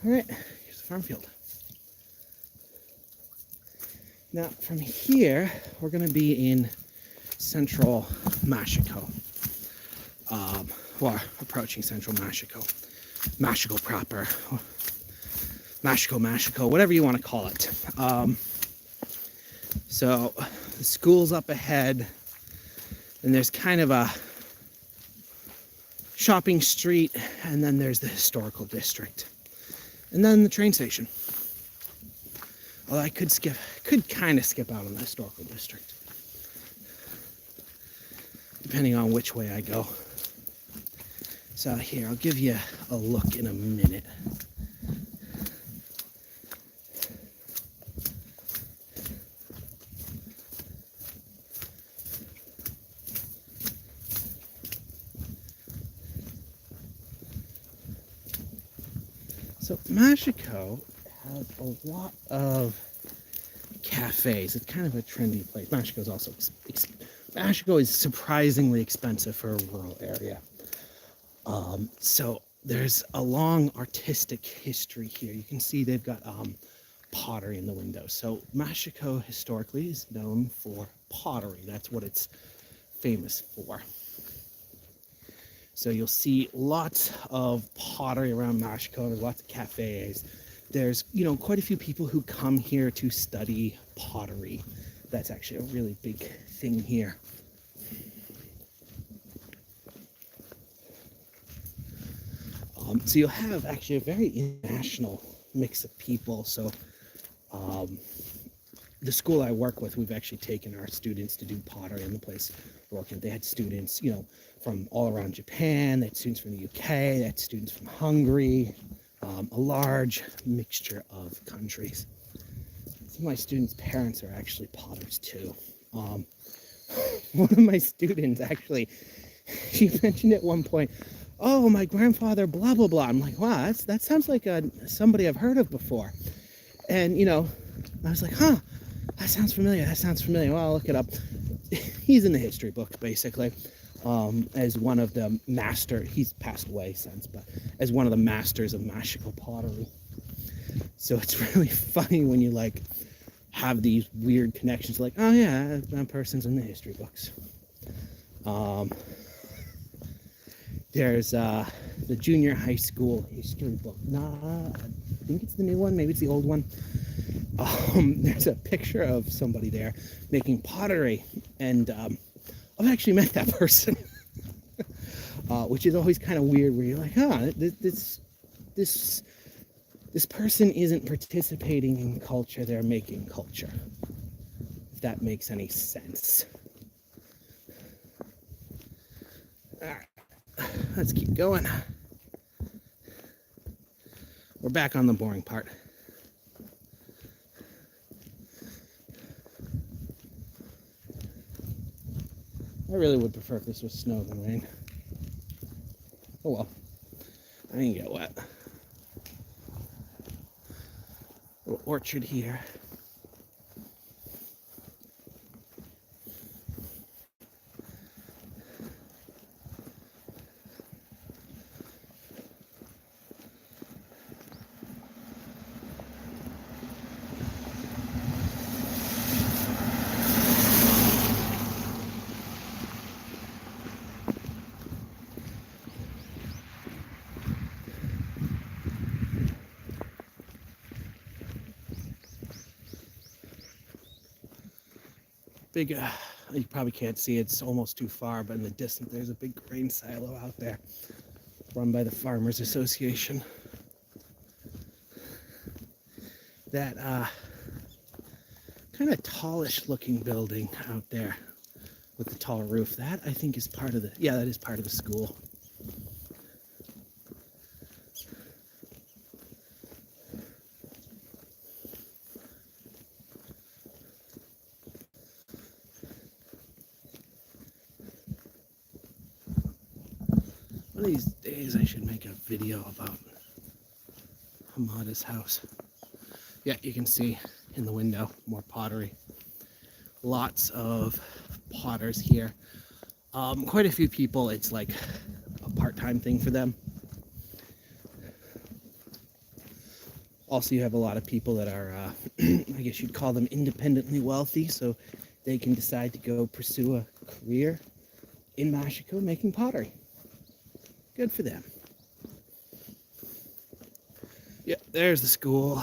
All right, here's the farm field. Now, from here, we're going to be in Central Mashiko. Well, approaching Central Mashiko. Mashiko proper. Mashiko, whatever you want to call it. So the school's up ahead, and there's kind of a shopping street, and then there's the historical district, and then the train station. Although I could kind of skip out on the historical district, depending on which way I go. So here, I'll give you a look in a minute. So Mashiko has a lot of cafes. It's kind of a trendy place. Mashiko is surprisingly expensive for a rural area. So there's a long artistic history here. You can see they've got pottery in the window. So Mashiko historically is known for pottery. That's what it's famous for. So you'll see lots of pottery around Mashiko. There's lots of cafes. There's, quite a few people who come here to study pottery. That's actually a really big thing here. So you'll have actually a very international mix of people. So the school I work with, we've actually taken our students to do pottery in the place we're working. They had students, from all around Japan. They had students from the UK. They had students from Hungary. A large mixture of countries. Some of my students' parents are actually potters too. One of my students actually, she mentioned at one point, "Oh, my grandfather, blah, blah, blah." I'm like, wow, that sounds like somebody I've heard of before. And, I was like, huh, that sounds familiar. Well, I'll look it up. He's in the history book, basically, as one of the he's passed away since, but as one of the masters of Mashiko pottery. So it's really funny when you, have these weird connections, like, oh, yeah, that person's in the history books. There's the junior high school history book. I think it's the new one. Maybe it's the old one. There's a picture of somebody there making pottery, and I've actually met that person, which is always kind of weird. Where you're like, this person isn't participating in culture; they're making culture. If that makes any sense. All right, let's keep going. We're back on the boring part. I really would prefer if this was snow than rain. Oh well, I didn't get wet. Little orchard here. Big, you probably can't see, it's almost too far, but in the distance there's a big grain silo out there run by the Farmers Association. That kind of tallish looking building out there with the tall roof, that I think is part of that is part of the school. One of these days I should make a video about Hamada's house. Yeah, you can see in the window more pottery. Lots of potters here. Quite a few people, it's like a part-time thing for them. Also, you have a lot of people that are, I guess you'd call them independently wealthy, so they can decide to go pursue a career in Mashiko making pottery. Good for them. Yeah, there's the school.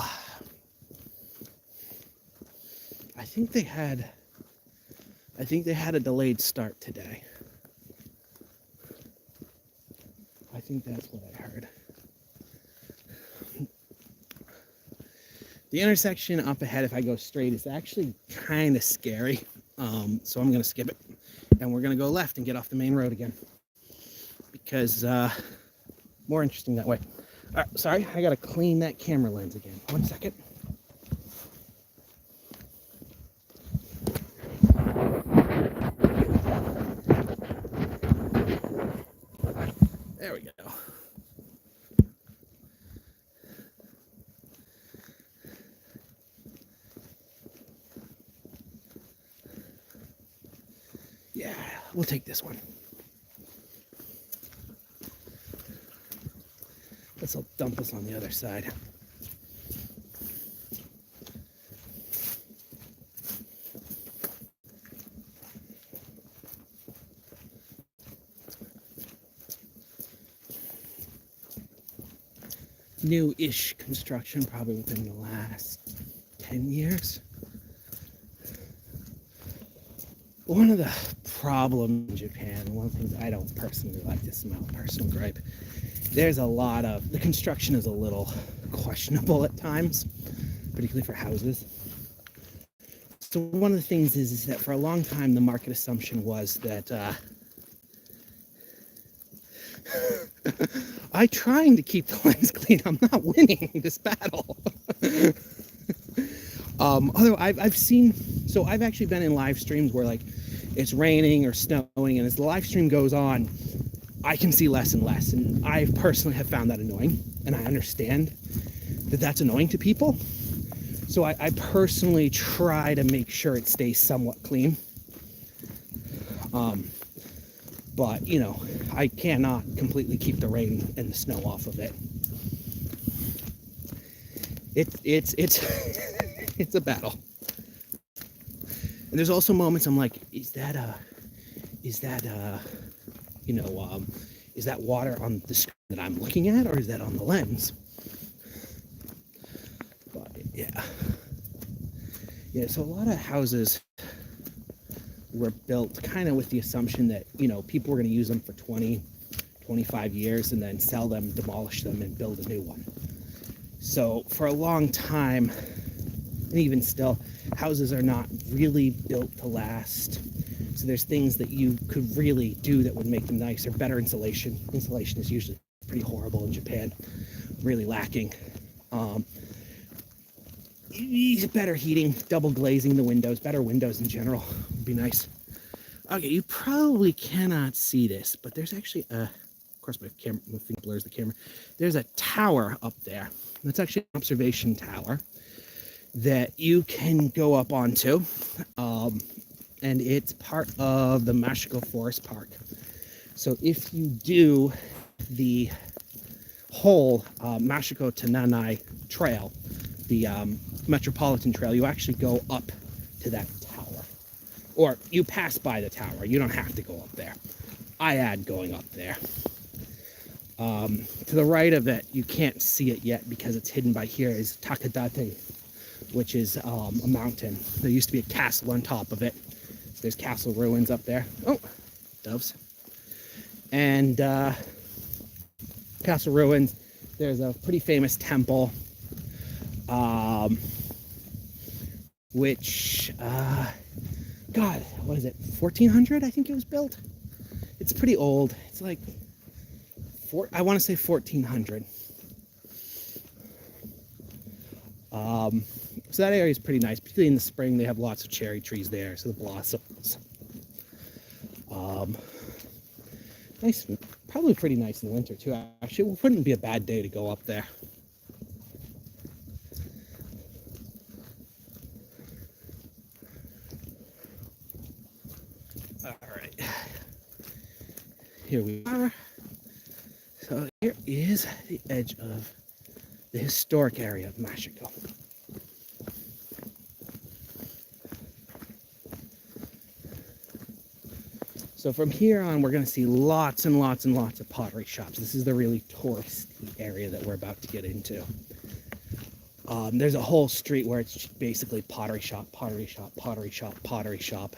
I think they had a delayed start today. I think that's what I heard. The intersection up ahead, if I go straight, is actually kind of scary. So I'm going to skip it. And we're going to go left and get off the main road again. Because more interesting that way. All right, sorry, I got to clean that camera lens again. 1 second. There we go. Yeah, we'll take this one. This will dump us on the other side. New-ish construction, probably within the last 10 years. One of the problems in Japan, one of the things I don't personally like to smell, personal gripe, there's a lot of, the construction is a little questionable at times, particularly for houses. So one of the things is that for a long time, the market assumption was that I'm trying to keep the lens clean. I'm not winning this battle. Although I've seen, so I've actually been in live streams where like it's raining or snowing, and as the live stream goes on, I can see less and less. And I personally have found that annoying, and I understand that that's annoying to people. So I personally try to make sure it stays somewhat clean. But, you know, I cannot completely keep the rain and the snow off of it. It's it's a battle. And there's also moments I'm like, is that water on the screen that I'm looking at, or is that on the lens? But yeah, so a lot of houses were built kind of with the assumption that, you know, people were going to use them for 20, 25 years and then sell them, demolish them, and build a new one. So for a long time, and even still, houses are not really built to last. So there's things that you could really do that would make them nicer. Better insulation. Insulation is usually pretty horrible in Japan, really lacking. Better heating, double glazing the windows, better windows in general would be nice. Okay, you probably cannot see this, but there's actually of course my finger blurs the camera. There's a tower up there. That's actually an observation tower that you can go up onto, and it's part of the Mashiko Forest Park. So if you do the whole Mashiko to Nanai trail, the Metropolitan Trail, you actually go up to that tower, or you pass by the tower. You don't have to go up there. I add going up there. To the right of it, you can't see it yet because it's hidden by here, is Takadate, which is a mountain. There used to be a castle on top of it. So there's castle ruins up there. Oh, doves. And castle ruins. There's a pretty famous temple, which, God, what is it, 1400, I think it was built? It's pretty old. It's like, I want to say 1400. So that area is pretty nice, particularly in the spring. They have lots of cherry trees there, so the blossoms. Nice, probably pretty nice in the winter too. Actually, it wouldn't be a bad day to go up there. All right, here we are. So here is the edge of the historic area of Mashiko. So from here on, we're going to see lots and lots and lots of pottery shops. This is the really touristy area that we're about to get into. There's a whole street where it's basically pottery shop, pottery shop, pottery shop, pottery shop.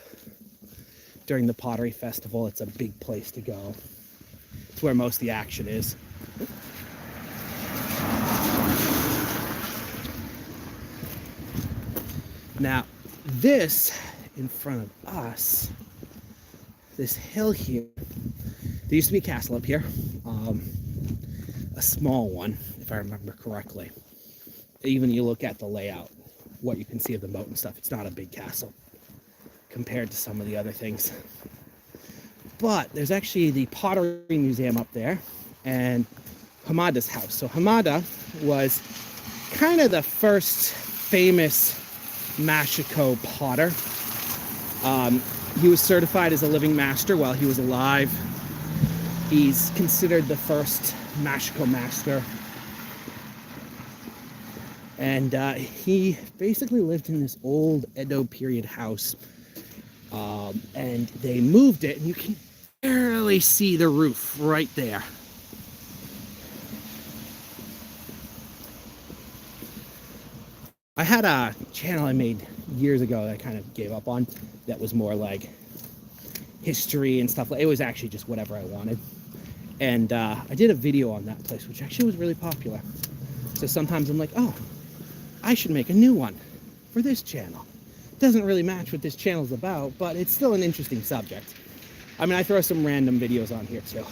During the pottery festival, it's a big place to go. It's where most of the action is. Now, this in front of us, this hill here, there used to be a castle up here, a small one, if I remember correctly. Even you look at the layout, what you can see of the moat and stuff, it's not a big castle compared to some of the other things. But there's actually the Pottery Museum up there and Hamada's house. So Hamada was kind of the first famous Mashiko potter. He was certified as a living master while he was alive. He's considered the first Mashiko master. And he basically lived in this old Edo period house. And they moved it, and you can barely see the roof right there. I had a channel I made years ago that I kind of gave up on that was more like history and stuff. It was actually just whatever I wanted. And I did a video on that place, which actually was really popular. So sometimes I'm like, oh, I should make a new one for this channel. Doesn't really match what this channel's about, but it's still an interesting subject. I mean, I throw some random videos on here too.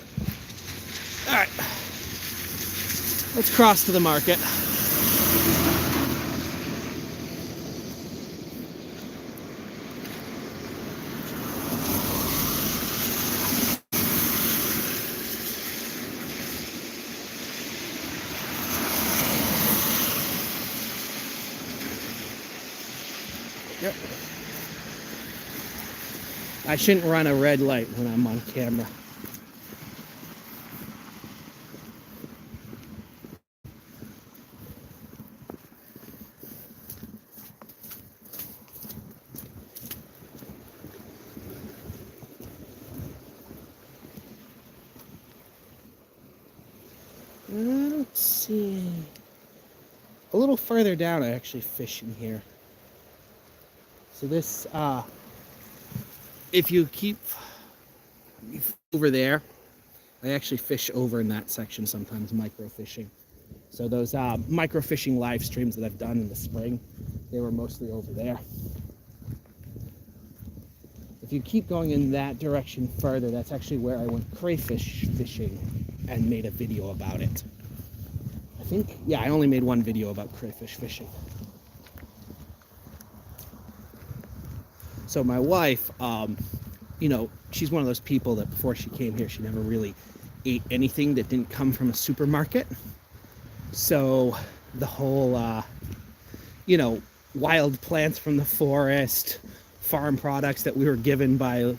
All right, let's cross to the market. Yep. I shouldn't run a red light when I'm on camera. Let's see. A little further down, I actually fish in here. So this, if you keep over there, I actually fish over in that section sometimes, micro fishing. So those micro fishing live streams that I've done in the spring, they were mostly over there. If you keep going in that direction further, that's actually where I went crayfish fishing and made a video about it. I think, yeah, I only made one video about crayfish fishing. So my wife, you know, she's one of those people that before she came here, she never really ate anything that didn't come from a supermarket. So the whole, you know, wild plants from the forest, farm products that we were given by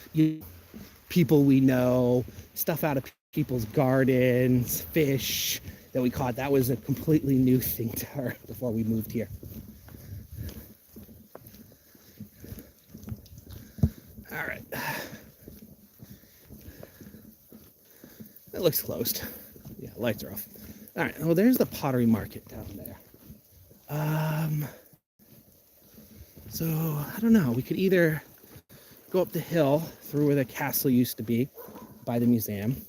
people we know, stuff out of people's gardens, fish that we caught, that was a completely new thing to her before we moved here. All right. That looks closed. Yeah, lights are off. All right, well, there's the pottery market down there. So, I don't know. We could either go up the hill through where the castle used to be by the museum.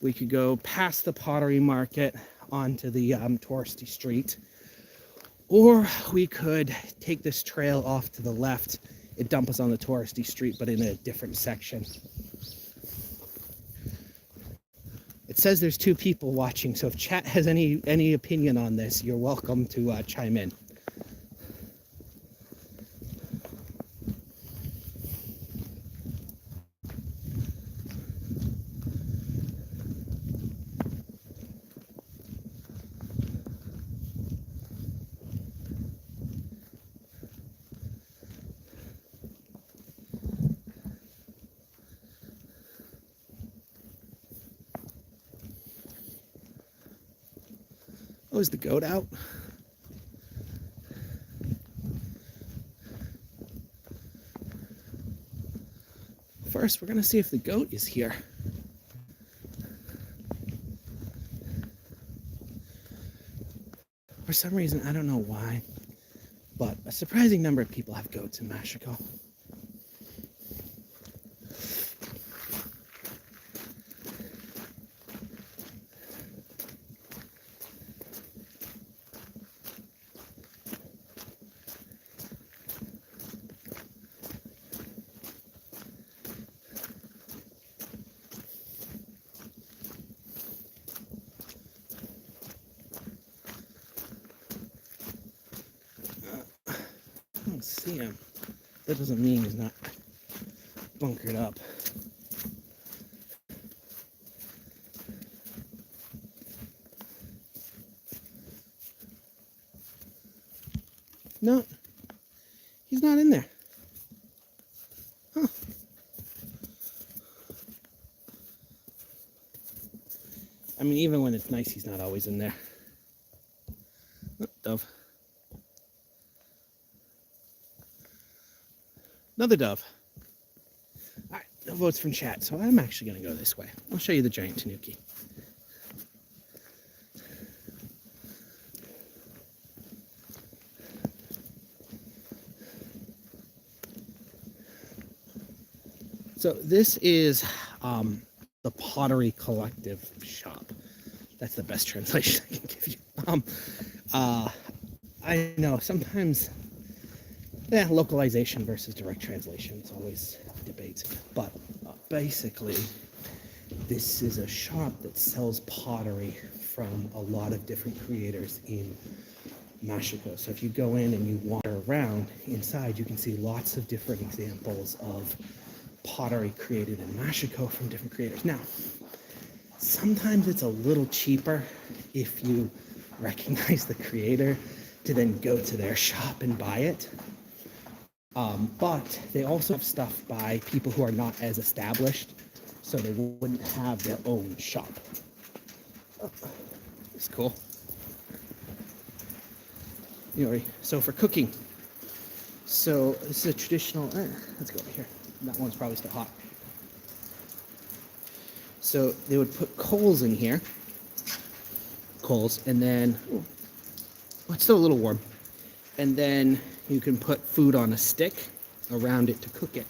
We could go past the pottery market onto the touristy street. Or we could take this trail off to the left and dump us on the touristy street, but in a different section. It says there's 2 people watching, so if chat has any opinion on this, you're welcome to chime in. Oh, is the goat out? First, we're gonna see if the goat is here. For some reason, I don't know why, but a surprising number of people have goats in Mashiko. can see him. That doesn't mean he's not bunkered up. No, he's not in there. Huh. I mean, even when it's nice, he's not always in there. Oh, dove. Another dove. All right, no votes from chat, so I'm actually going to go this way. I'll show you the giant tanuki. So this is the Pottery Collective shop. That's the best translation I can give you. I know sometimes, localization versus direct translation is always a debate. But basically, this is a shop that sells pottery from a lot of different creators in Mashiko. So if you go in and you wander around inside, you can see lots of different examples of pottery created in Mashiko from different creators. Now, sometimes it's a little cheaper if you recognize the creator to then go to their shop and buy it. But they also have stuff by people who are not as established, so they wouldn't have their own shop. Oh, it's cool. Anyway, so for cooking, so this is a traditional, let's go over here. That one's probably still hot. So they would put coals in here. Coals, and then, oh, it's still a little warm. And then you can put food on a stick around it to cook it.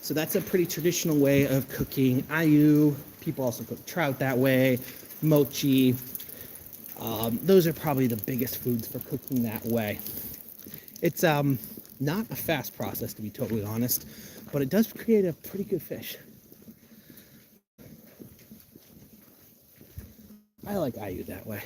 So that's a pretty traditional way of cooking ayu. People also cook trout that way, mochi. Those are probably the biggest foods for cooking that way. It's not a fast process, to be totally honest, but it does create a pretty good fish. I like ayu that way.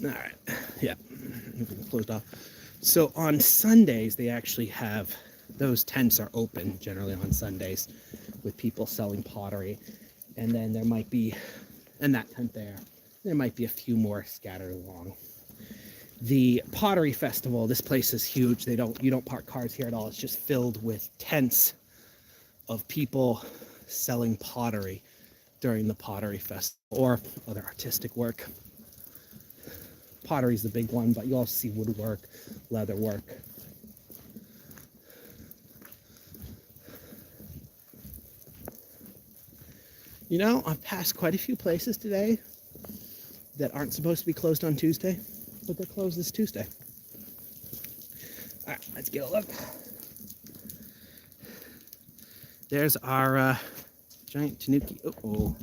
All right, yeah, closed off. So on Sundays, they actually have, those tents are open generally on Sundays with people selling pottery. And then there might be, in that tent there might be a few more scattered along. The Pottery Festival, this place is huge. You don't park cars here at all. It's just filled with tents of people selling pottery during the Pottery Festival or other artistic work. Pottery is the big one, but you also see woodwork, leather work. You know, I've passed quite a few places today that aren't supposed to be closed on Tuesday, but they're closed this Tuesday. All right, let's get a look. There's our giant tanuki. Uh-oh.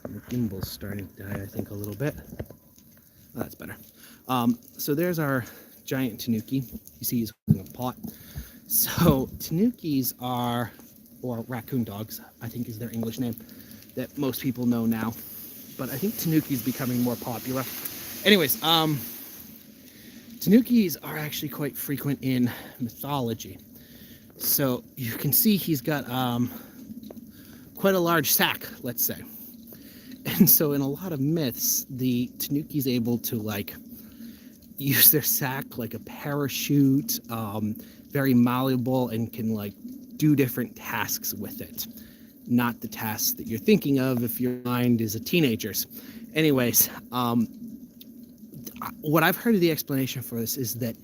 The gimbal's starting to die, I think, a little bit. Oh, that's better. So there's our giant tanuki. You see he's holding a pot. So tanukis are, or raccoon dogs, I think is their English name, that most people know now. But I think tanuki is becoming more popular. Anyways, tanukis are actually quite frequent in mythology. So you can see he's got quite a large sack, let's say. And so in a lot of myths, the tanuki is able to like use their sack like a parachute, very malleable, and can like do different tasks with it. Not the tasks that you're thinking of if your mind is a teenager's. Anyways, what I've heard of the explanation for this is that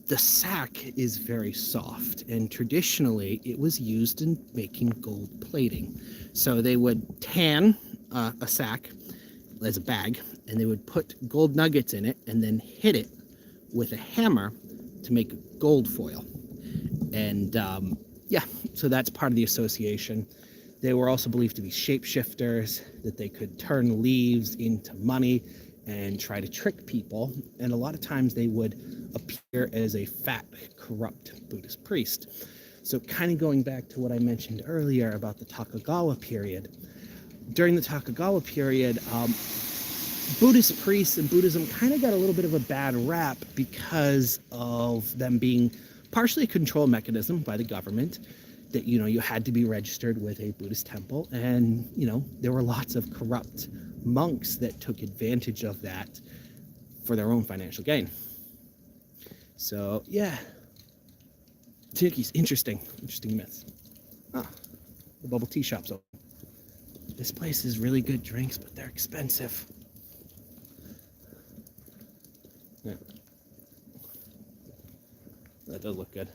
the sack is very soft, and traditionally it was used in making gold plating. So they would tan a sack as a bag, and they would put gold nuggets in it and then hit it with a hammer to make gold foil. And yeah, so that's part of the association. They were also believed to be shapeshifters, that they could turn leaves into money and try to trick people. And a lot of times they would appear as a fat, corrupt Buddhist priest. So kind of going back to what I mentioned earlier about the Tokugawa period. During the Tokugawa period, Buddhist priests and Buddhism kind of got a little bit of a bad rap because of them being partially a control mechanism by the government, that, you know, you had to be registered with a Buddhist temple, and, you know, there were lots of corrupt monks that took advantage of that for their own financial gain. So yeah, Tanuki's interesting myths. Ah, the bubble tea shop's open. This place is really good drinks, but they're expensive. Yeah. That does look good.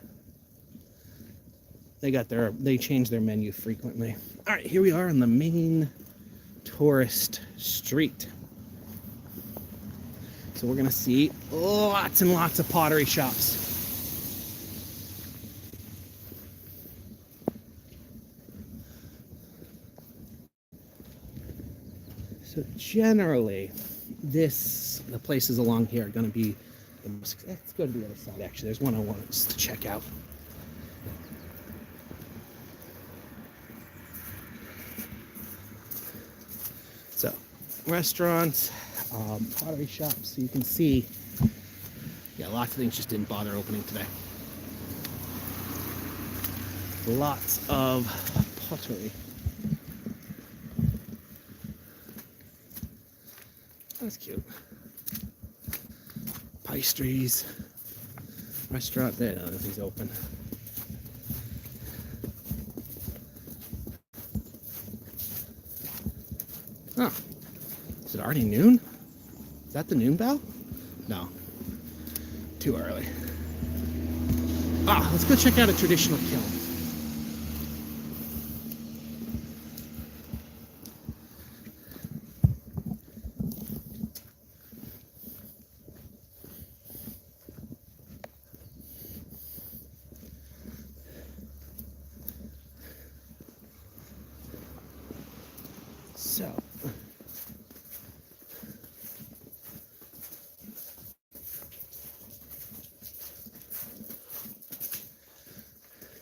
They change their menu frequently. All right, here we are on the main tourist street. So we're gonna see lots and lots of pottery shops. So generally, the places along here are going to be the most. Let's go to the other side. Actually, there's one I want us to check out. So, restaurants, pottery shops. So you can see, yeah, lots of things just didn't bother opening today. Lots of pottery. That's cute. Pastries. Restaurant there, no, nothing's open. Oh, is it already noon? Is that the noon bell? No, too early. Ah, let's go check out a traditional kiln. So,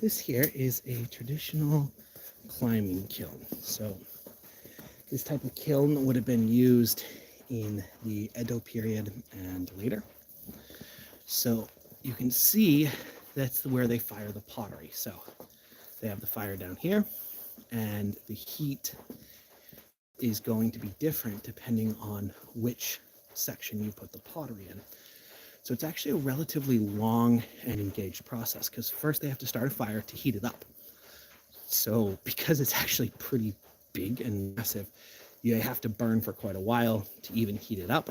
this here is a traditional climbing kiln. So this type of kiln would have been used in the Edo period and later. So you can see that's where they fire the pottery. So they have the fire down here, and the heat is going to be different depending on which section you put the pottery in. So it's actually a relatively long and engaged process, because first they have to start a fire to heat it up. So because it's actually pretty big and massive, you have to burn for quite a while to even heat it up,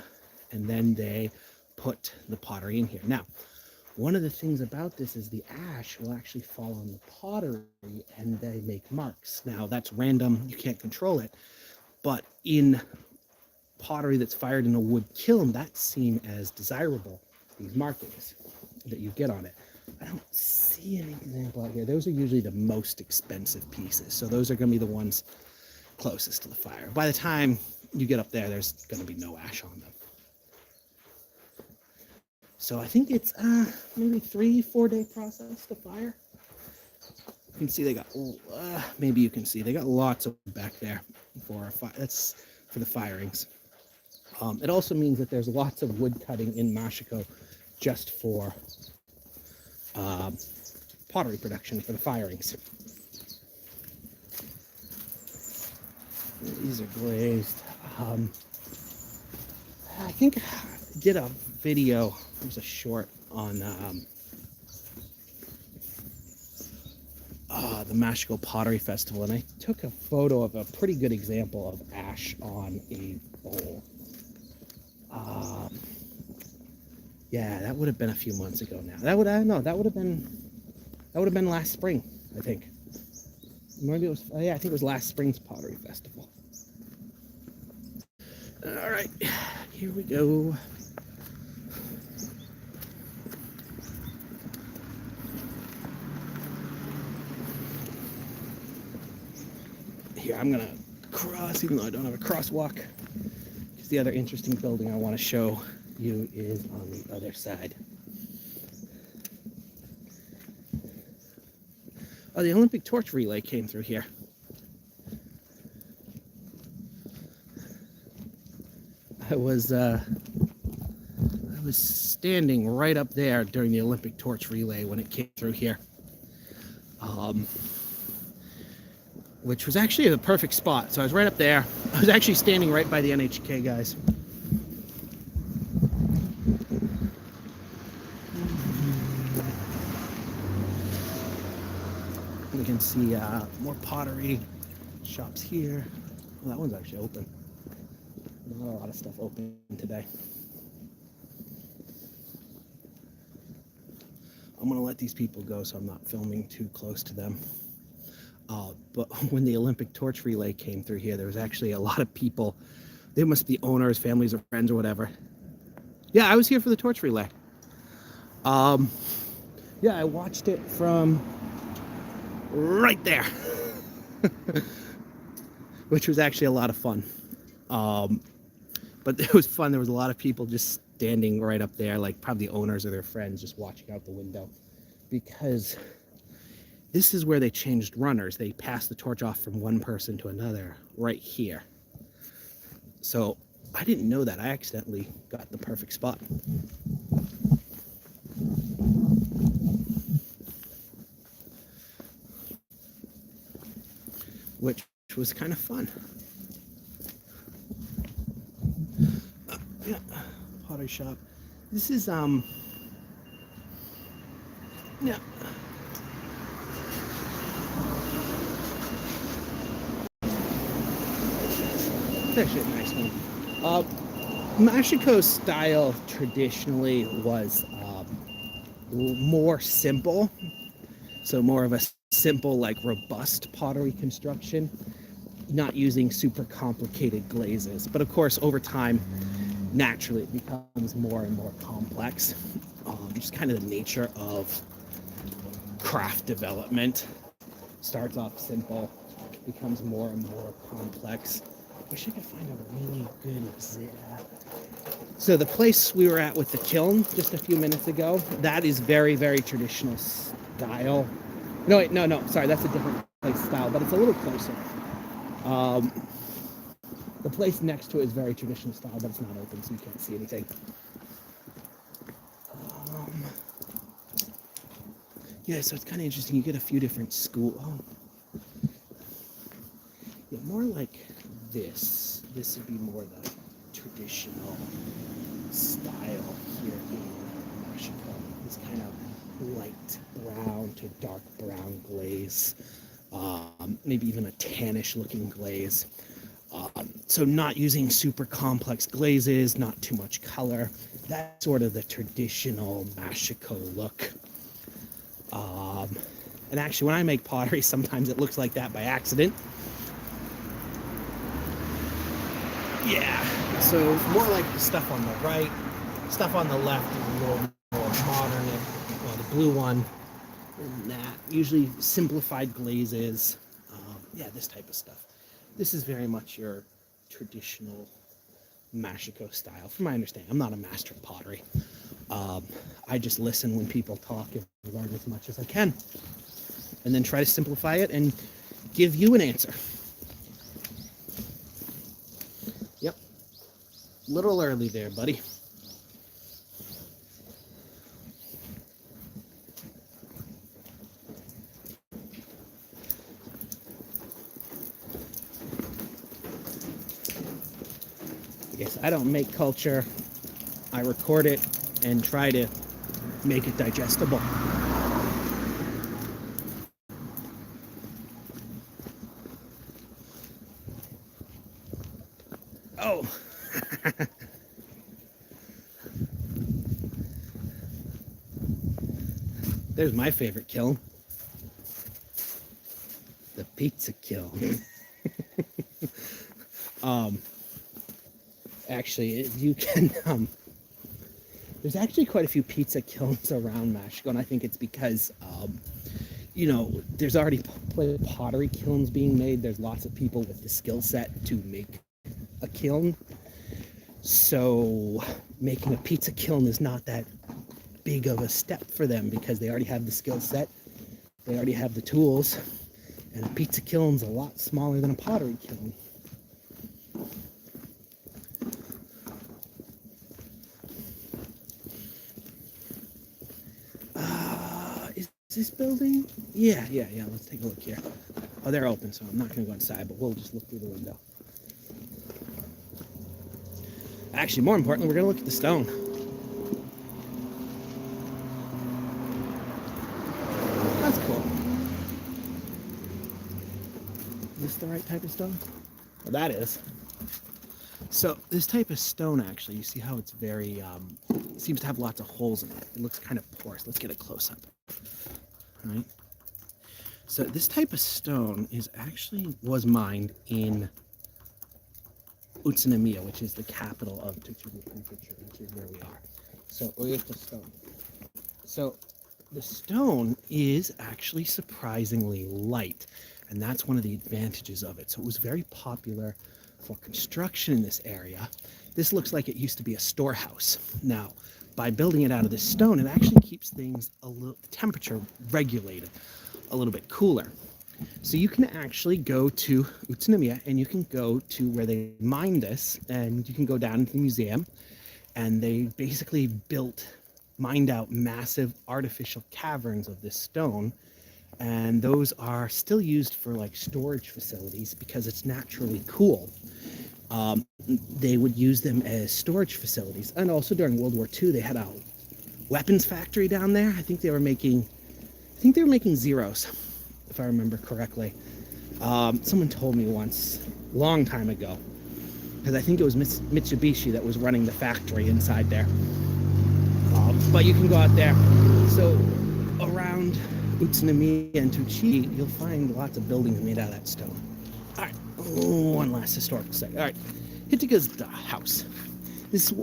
and then they put the pottery in here. Now, one of the things about this is the ash will actually fall on the pottery and they make marks. Now that's random, you can't control it, but in pottery that's fired in a wood kiln, that's seen as desirable, these markings that you get on it. I don't see an example out here. Those are usually the most expensive pieces. So those are going to be the ones closest to the fire. By the time you get up there, there's going to be no ash on them. So I think it's maybe 3-4 day process to fire. You can see they got, maybe you can see they got lots of back there for a fire. That's for the firings. It also means that there's lots of wood cutting in Mashiko just for pottery production for the firings. These are glazed. I think I did a video, it was a short on the Mashiko Pottery Festival, and I took a photo of a pretty good example of ash on a bowl. Yeah, that would have been a few months ago now. That would have been last spring, I think. Maybe it was, yeah, I think it was last spring's Pottery Festival. All right, here we go. Here, I'm gonna cross, even though I don't have a crosswalk, because the other interesting building I want to show you is on the other side. Oh, the Olympic torch relay came through here. I was standing right up there during the Olympic torch relay when it came through here, which was actually the perfect spot. So I was right up there. I was actually standing right by the NHK guys. We can see more pottery shops here. Well, that one's actually open. Not a lot of stuff open today. I'm gonna let these people go so I'm not filming too close to them. But when the Olympic torch relay came through here, there was actually a lot of people. They must be owners, families, or friends, or whatever. Yeah, I was here for the torch relay. Yeah, I watched it from right there, which was actually a lot of fun. But it was fun. There was a lot of people just standing right up there, like probably owners or their friends, just watching out the window, because this is where they changed runners. They passed the torch off from one person to another right here. So I didn't know that. I accidentally got the perfect spot. Which was kind of fun. Yeah, pottery shop. This is yeah. It's actually a nice one. Mashiko style traditionally was more simple, so more of a simple, like robust pottery construction, not using super complicated glazes. But of course, over time, naturally it becomes more and more complex. Just kind of the nature of craft development. Starts off simple, becomes more and more complex. Wish I could find a really good exhibit. So the place we were at with the kiln just a few minutes ago, that is very, very traditional style. No, wait, no, sorry, that's a different place style, but it's a little closer. The place next to it is very traditional style, but it's not open, so you can't see anything. Yeah, so it's kind of interesting. You get a few different schools. Oh. Yeah, more like this. This would be more the traditional style here in Mashiko. This kind of light brown to dark brown glaze. Maybe even a tannish looking glaze. So not using super complex glazes, not too much color. That's sort of the traditional Mashiko look. And actually, when I make pottery, sometimes it looks like that by accident. Yeah, so more like the stuff on the right. Stuff on the left is a little more modern. Well, the blue one, and that. Usually simplified glazes. Yeah, this type of stuff. This is very much your traditional Mashiko style, from my understanding. I'm not a master of pottery. I just listen when people talk and learn as much as I can, and then try to simplify it and give you an answer. Yep. Little early there, buddy. Yes, I don't make culture. I record it and try to make it digestible. Oh. There's my favorite kiln. The pizza kiln. Actually, you can, there's actually quite a few pizza kilns around Mashiko, and I think it's because, you know, there's already pottery kilns being made. There's lots of people with the skill set to make a kiln. So making a pizza kiln is not that big of a step for them because they already have the skill set. They already have the tools, and a pizza kiln's a lot smaller than a pottery kiln. Is this building? Yeah. Let's take a look here. Oh, they're open, so I'm not going to go inside, but we'll just look through the window. Actually, more importantly, we're going to look at the stone. That's cool. Is this the right type of stone? Well, that is. So this type of stone, actually, you see how it's very, seems to have lots of holes in it. It looks kind of porous. Let's get a close-up. All right. So this type of stone was mined in Utsunomiya, which is the capital of Tochigi Prefecture, which is where we are. So Oyota stone. So the stone is actually surprisingly light, and that's one of the advantages of it. So it was very popular for construction in this area. This looks like it used to be a storehouse. Now, by building it out of this stone, it actually keeps things the temperature regulated, a little bit cooler. So you can actually go to Utsunomiya and you can go to where they mined this, and you can go down to the museum, and they basically mined out massive artificial caverns of this stone, and those are still used for like storage facilities because it's naturally cool. They would use them as storage facilities, and also during World War II they had a weapons factory down there. I think they were making Zeros, if I remember correctly. Someone told me once, long time ago, because I think it was Mitsubishi that was running the factory inside there. But you can go out there. So around Utsunomiya and Tochigi, you'll find lots of buildings made out of that stone. All right, one last historical site. All right, Higeta's house. This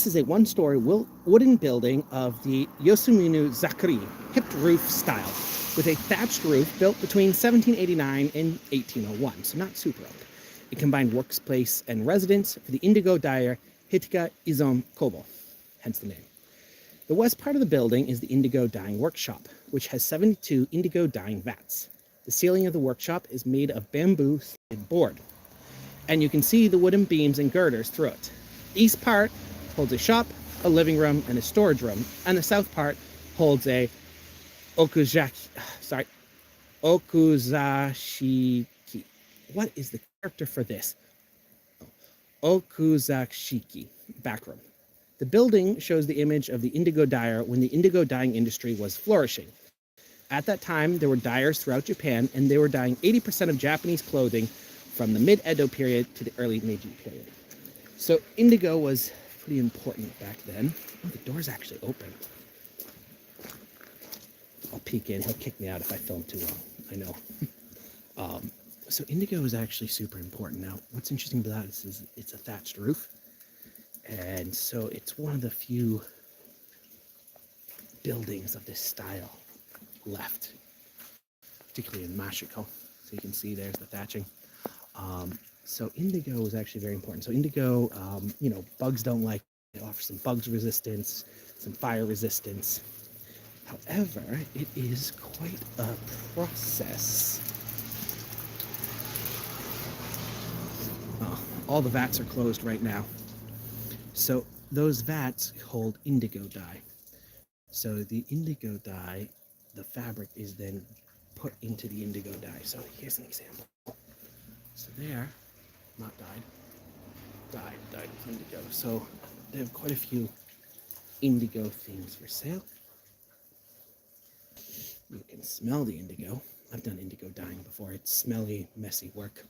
is a one-story wooden building of the Yosumunu Zakuri hipped roof style, with a thatched roof built between 1789 and 1801, so not super old. It combined workplace and residence for the indigo dyer Higeta Izon Kobo, hence the name. The west part of the building is the indigo dyeing workshop, which has 72 indigo dyeing vats. The ceiling of the workshop is made of bamboo slid board, and you can see the wooden beams and girders through it. The east part holds a shop, a living room, and a storage room, and the south part holds a okuzashiki. What is the character for this? Okuzashiki, backroom. The building shows the image of the indigo dyer when the indigo dyeing industry was flourishing. At that time, there were dyers throughout Japan, and they were dyeing 80% of Japanese clothing from the mid-Edo period to the early Meiji period. So indigo was pretty important back then. Oh, the door's actually open. I'll peek in. He'll kick me out if I film too long. I know. So indigo is actually super important. Now, what's interesting about this is it's a thatched roof. And so it's one of the few buildings of this style left, particularly in Mashiko. So you can see there's the thatching. So indigo is actually very important. So indigo, bugs don't like it. It offers some bugs resistance, some fire resistance. However, it is quite a process. Oh, all the vats are closed right now. So those vats hold indigo dye. So the indigo dye, the fabric is then put into the indigo dye. So here's an example. So there, not dyed with indigo. So they have quite a few indigo things for sale. You can smell the indigo. I've done indigo dyeing before. It's smelly, messy work,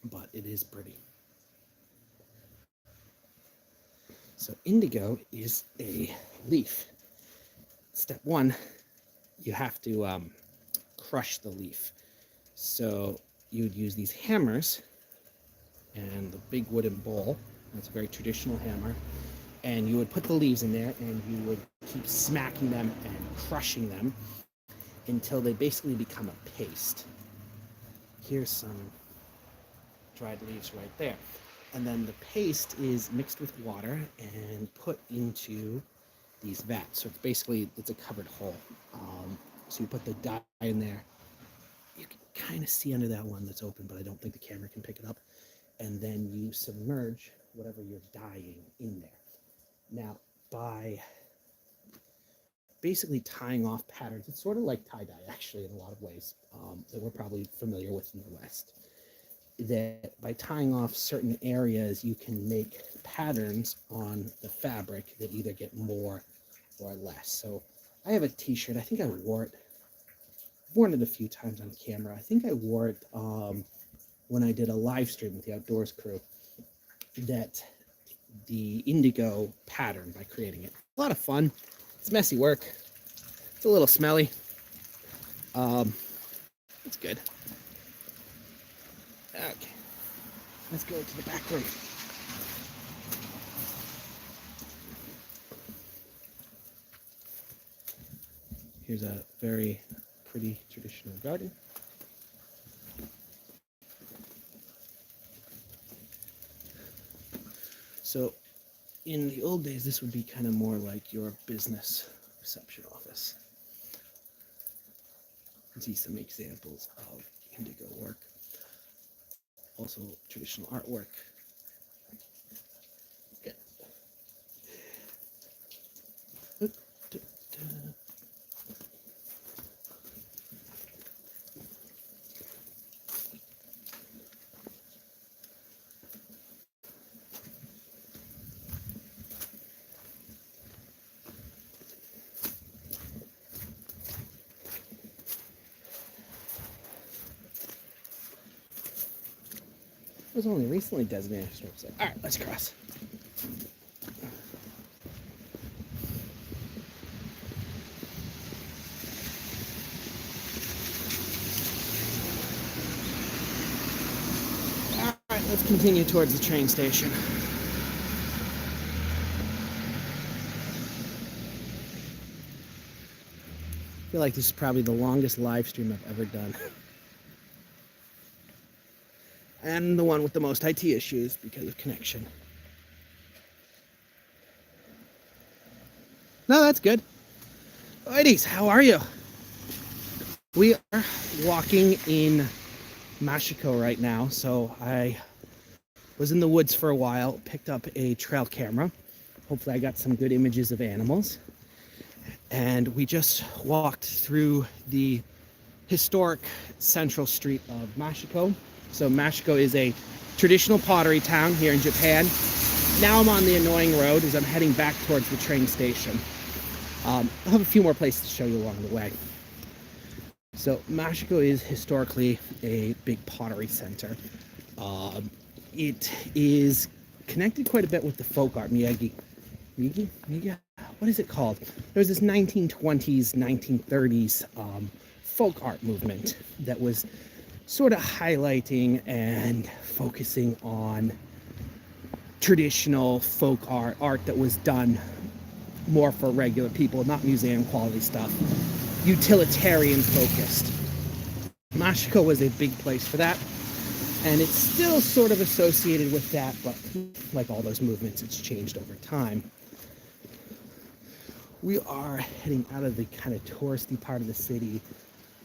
but it is pretty. So indigo is a leaf. Step one, you have to crush the leaf. So you would use these hammers and the big wooden bowl. That's a very traditional hammer. And you would put the leaves in there, and you would keep smacking them and crushing them until they basically become a paste. Here's some dried leaves right there. And then the paste is mixed with water and put into these vats. So it's a covered hole. So you put the dye in there. You can kind of see under that one that's open, but I don't think the camera can pick it up. And then you submerge whatever you're dyeing in there. Now, by basically tying off patterns, it's sort of like tie-dye, actually, in a lot of ways, that we're probably familiar with in the West. That by tying off certain areas, you can make patterns on the fabric that either get more or less. So I have a t-shirt. I think I wore it. I've worn it a few times on camera. I think I wore it when I did a live stream with the Outdoors crew. That the indigo pattern by creating it. A lot of fun. It's messy work. It's a little smelly. It's good. Okay. Let's go to the back room. Here's a very pretty traditional garden. So in the old days, this would be kind of more like your business reception office. You can see some examples of indigo work. Also traditional artwork. Good. It was only recently designated historic site. All right, let's cross. All right, let's continue towards the train station. I feel like this is probably the longest live stream I've ever done. And the one with the most IT issues because of connection. No, that's good. Ladies, how are you? We are walking in Mashiko right now. So I was in the woods for a while, picked up a trail camera. Hopefully I got some good images of animals. And we just walked through the historic central street of Mashiko. So Mashiko is a traditional pottery town here in Japan. Now I'm on the annoying road as I'm heading back towards the train station. I'll have a few more places to show you along the way. So Mashiko is historically a big pottery center. It is connected quite a bit with the folk art, Miyagi. What is it called? There's this 1920s, 1930s folk art movement that was sort of highlighting and focusing on traditional folk art that was done more for regular people, not museum quality stuff, utilitarian focused. Mashiko was a big place for that, and it's still sort of associated with that, but like all those movements, it's changed over time. We are heading out of the kind of touristy part of the city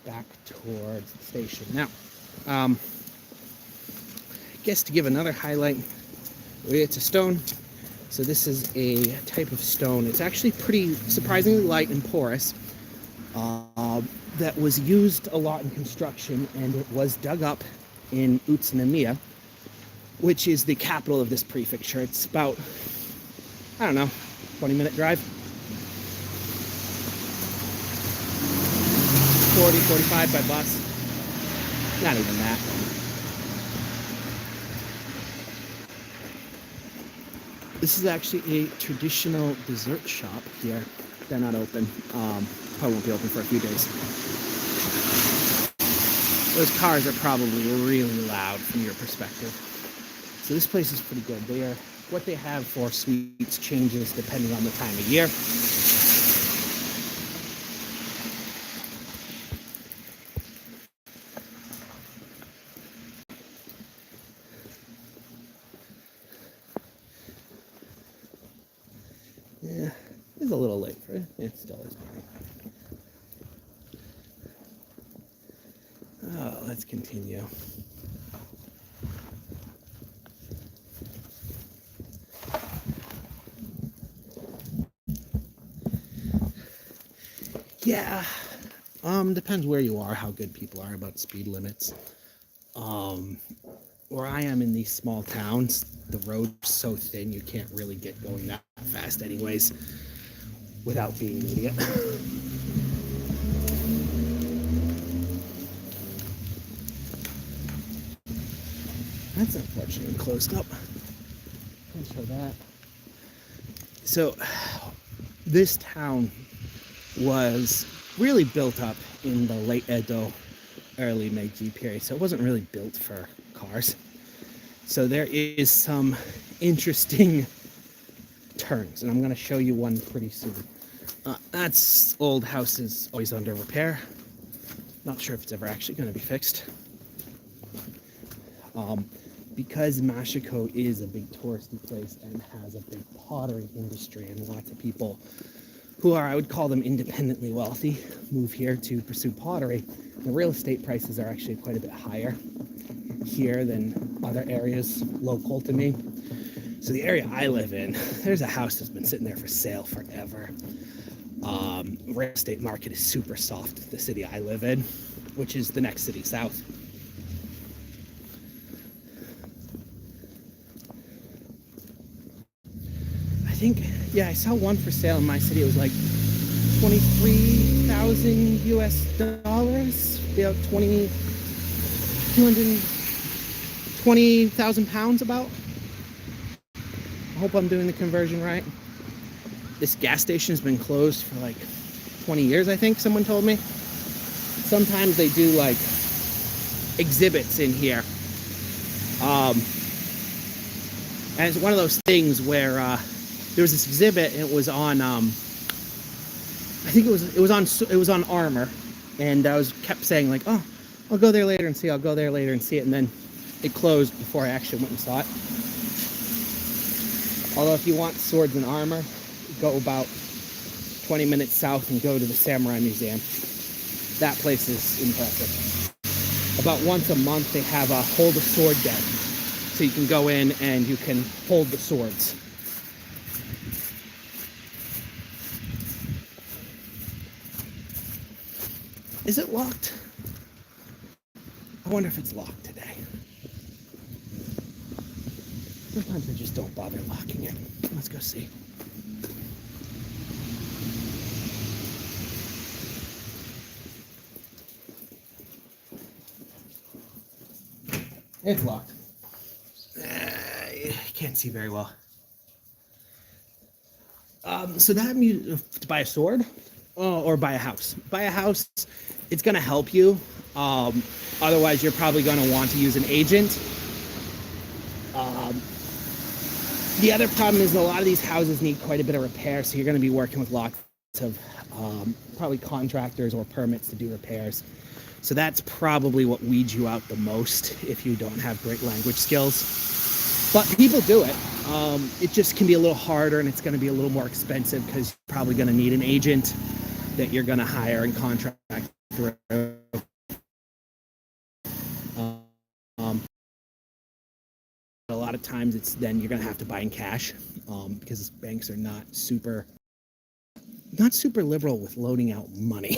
back towards the station. Now, I guess to give another highlight, it's a stone. So this is a type of stone. It's actually pretty surprisingly light and porous. That was used a lot in construction, and it was dug up in Utsunomiya, which is the capital of this prefecture. It's about, I don't know, 20-minute drive. 40, 45 by bus. Not even that. This is actually a traditional dessert shop here. They're not open. Probably won't be open for a few days. Those cars are probably really loud from your perspective. So this place is pretty good. What they have for sweets changes depending on the time of year. Yeah, it's a little late for it. It still is. let's continue. Yeah, depends where you are, how good people are about speed limits. Where I am in these small towns, the road's so thin you can't really get going that fast anyways without being an idiot. That's unfortunately closed up. Can't show that. So this town was really built up in the late Edo, early Meiji period, so it wasn't really built for cars. So there is some interesting turns, and I'm going to show you one pretty soon. That's old house is always under repair. Not sure if it's ever actually going to be fixed. Because Mashiko is a big touristy place and has a big pottery industry, and lots of people who are, I would call them independently wealthy, move here to pursue pottery. The real estate prices are actually quite a bit higher here than other areas local to me. So the area I live in, there's a house that's been sitting there for sale forever. Real estate market is super soft, the city I live in, which is the next city south. I think, yeah, I saw one for sale in my city. It was like 23,000 US dollars, about 220,000 pounds about. I hope I'm doing the conversion right. This gas station has been closed for like 20 years, I think someone told me. Sometimes they do like exhibits in here. And it's one of those things where there was this exhibit, and it was on I think it was on armor, and I kept saying like, oh, I'll go there later and see, I'll go there later and see it, and then it closed before I actually went and saw it. Although if you want swords and armor, go about 20 minutes south and go to the Samurai Museum. That place is impressive. About once a month they have a hold a sword day. So you can go in and you can hold the swords. Is it locked? I wonder if it's locked today. Sometimes I just don't bother locking it. Let's go see. It's locked. I can't see very well. So that to buy a sword or buy a house. Buy a house, it's going to help you. Otherwise, you're probably going to want to use an agent. The other problem is a lot of these houses need quite a bit of repair, so you're going to be working with lots of probably contractors or permits to do repairs. So that's probably what weeds you out the most if you don't have great language skills. But people do it. It just can be a little harder, and it's going to be a little more expensive because you're probably going to need an agent that you're going to hire and contract through. A lot of times then you're going to have to buy in cash because banks are not super liberal with loaning out money.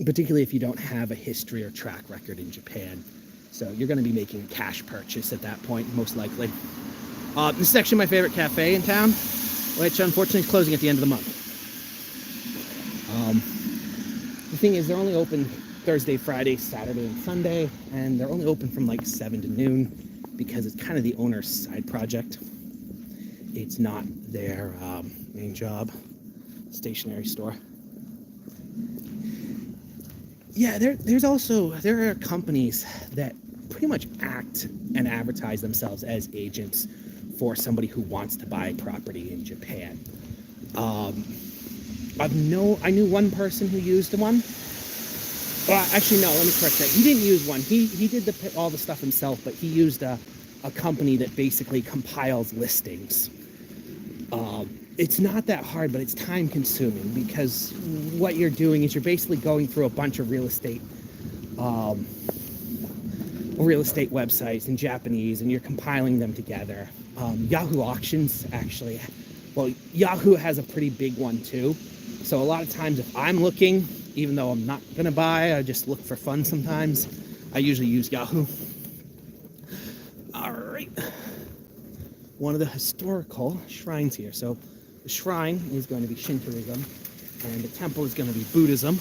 Particularly if you don't have a history or track record in Japan. So you're going to be making a cash purchase at that point, most likely. This is actually my favorite cafe in town, which unfortunately is closing at the end of the month. The thing is, they're only open Thursday, Friday, Saturday, and Sunday, and they're only open from like 7 to noon because it's kind of the owner's side project. It's not their main job. Stationery store. Yeah, there are companies that pretty much act and advertise themselves as agents for somebody who wants to buy property in Japan. I knew one person who used one. Well, actually, no, let me correct that. He didn't use one. He did all the stuff himself, but he used a company that basically compiles listings. It's not that hard, but it's time consuming because what you're doing is you're basically going through a bunch of real estate real estate websites in Japanese, and you're compiling them together. Yahoo Auctions, actually, well, Yahoo has a pretty big one too. So a lot of times if I'm looking, even though I'm not gonna buy, I just look for fun sometimes, I usually use Yahoo. All right, one of the historical shrines here. So the shrine is going to be Shintoism, and the temple is going to be Buddhism.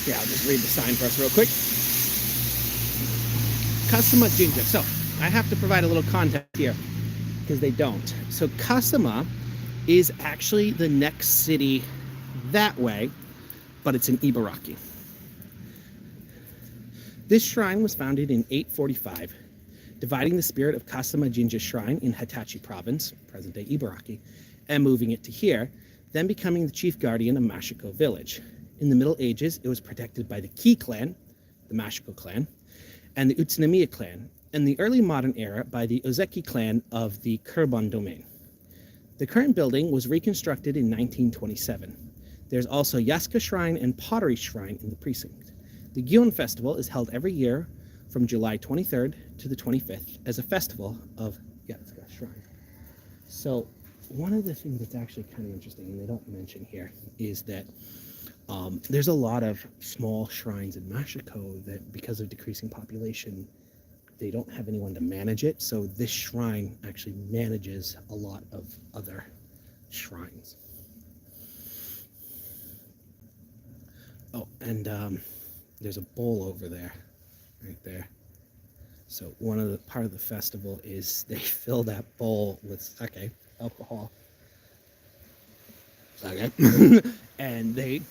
Yeah, I'll just read the sign for us real quick. Kasama Jinja. So I have to provide a little context here because they don't. So Kasama is actually the next city that way, but it's in Ibaraki. This shrine was founded in 845, dividing the spirit of Kasama Jinja Shrine in Hitachi Province, present-day Ibaraki, and moving it to here, then becoming the chief guardian of Mashiko village. In the Middle Ages, it was protected by the Ki clan, the Mashiko clan, and the Utsunomiya clan, and the early modern era by the Ozeki clan of the Kurbon domain. The current building was reconstructed in 1927. There's also Yasuka Shrine and Pottery Shrine in the precinct. The Gion Festival is held every year from July 23rd to the 25th as a festival of Yasuka Shrine. So one of the things that's actually kind of interesting, and they don't mention here, is that there's a lot of small shrines in Mashiko that, because of decreasing population, they don't have anyone to manage it. So this shrine actually manages a lot of other shrines. Oh, and there's a bowl over there, right there. So part of the festival is they fill that bowl with sake, alcohol. Sake. And the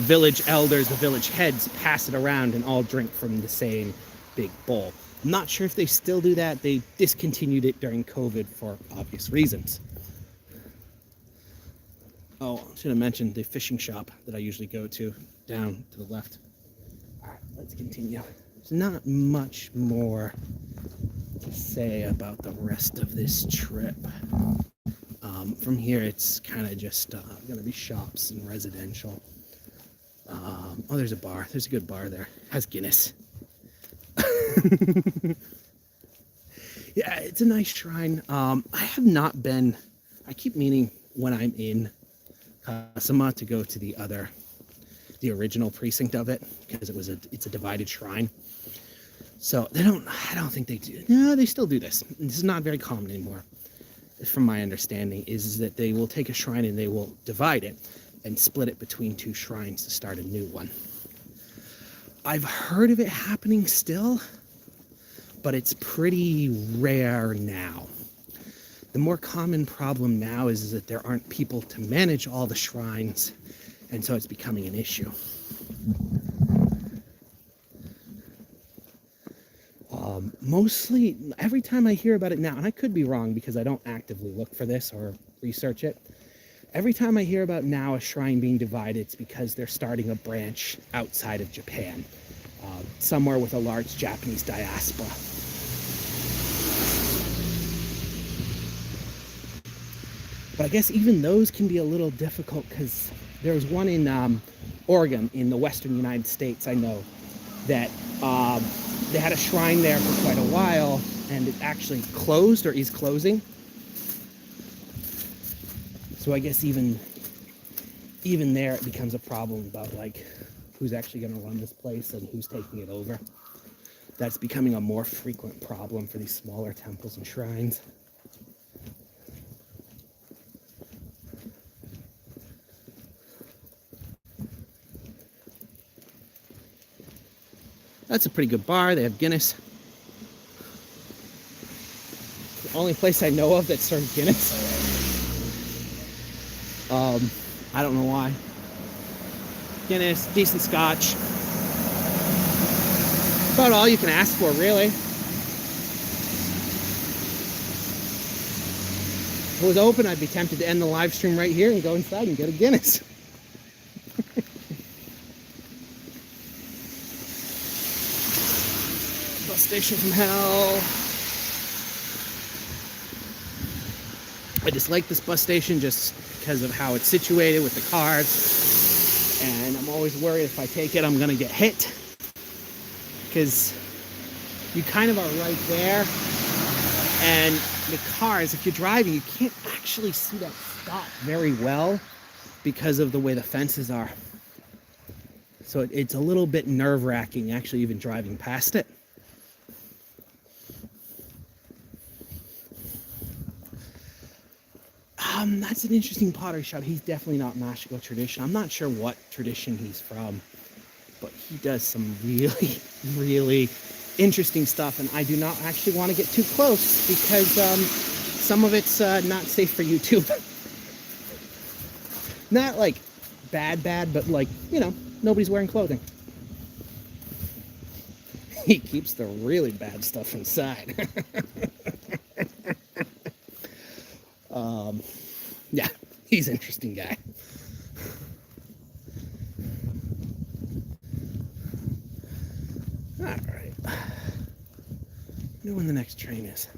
village elders, the village heads pass it around and all drink from the same big bowl. I'm not sure if they still do that. They discontinued it during COVID for obvious reasons. Oh, I should have mentioned the fishing shop that I usually go to down to the left. All right, let's continue. There's not much more to say about the rest of this trip. From here, it's kind of just going to be shops and residential. Oh, there's a bar. There's a good bar there. Has Guinness. Yeah, it's a nice shrine. I have not been. I keep meaning when I'm in Kasama to go to the original precinct of it, because it's a divided shrine. So I don't think they do. No, they still do this. This is not very common anymore, from my understanding, is that they will take a shrine and they will divide it and split it between two shrines to start a new one. I've heard of it happening still, but it's pretty rare now. The more common problem now is that there aren't people to manage all the shrines, and so it's becoming an issue. Mostly, every time I hear about it now, and I could be wrong because I don't actively look for this or research it, every time I hear about now a shrine being divided, it's because they're starting a branch outside of Japan, somewhere with a large Japanese diaspora. But I guess even those can be a little difficult, because there was one in Oregon, in the western United States, I know, that they had a shrine there for quite a while, and it actually closed or is closing. So I guess even there it becomes a problem about like who's actually going to run this place and who's taking it over. That's becoming a more frequent problem for these smaller temples and shrines. That's a pretty good bar. They have Guinness. The only place I know of that serves Guinness. I don't know why. Guinness, decent scotch. About all you can ask for, really. If it was open, I'd be tempted to end the live stream right here and go inside and get a Guinness. Bus station from hell. I just like this bus station just because of how it's situated with the cars. And I'm always worried if I take it, I'm going to get hit. Because you kind of are right there. And the cars, if you're driving, you can't actually see that stop very well because of the way the fences are. So it's a little bit nerve-wracking actually even driving past it. That's an interesting pottery shop. He's definitely not Mashiko tradition. I'm not sure what tradition he's from, but he does some really, really interesting stuff. And I do not actually want to get too close because some of it's not safe for YouTube. Not like bad, but like, you know, nobody's wearing clothing. He keeps the really bad stuff inside. Yeah, he's an interesting guy. All right. I know when the next train is.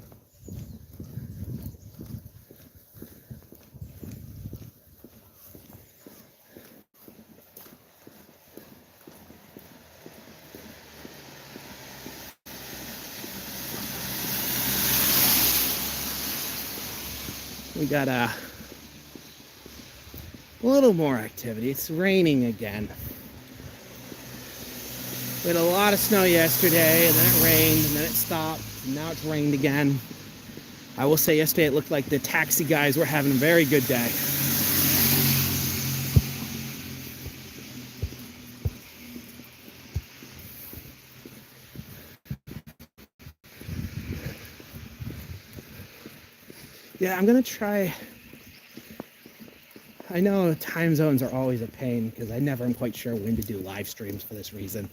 We got a little more activity. It's raining again. We had a lot of snow yesterday, and then it rained, and then it stopped, and now it's rained again. I will say yesterday it looked like the taxi guys were having a very good day. Yeah, I'm gonna try. I know time zones are always a pain because I never am quite sure when to do live streams for this reason.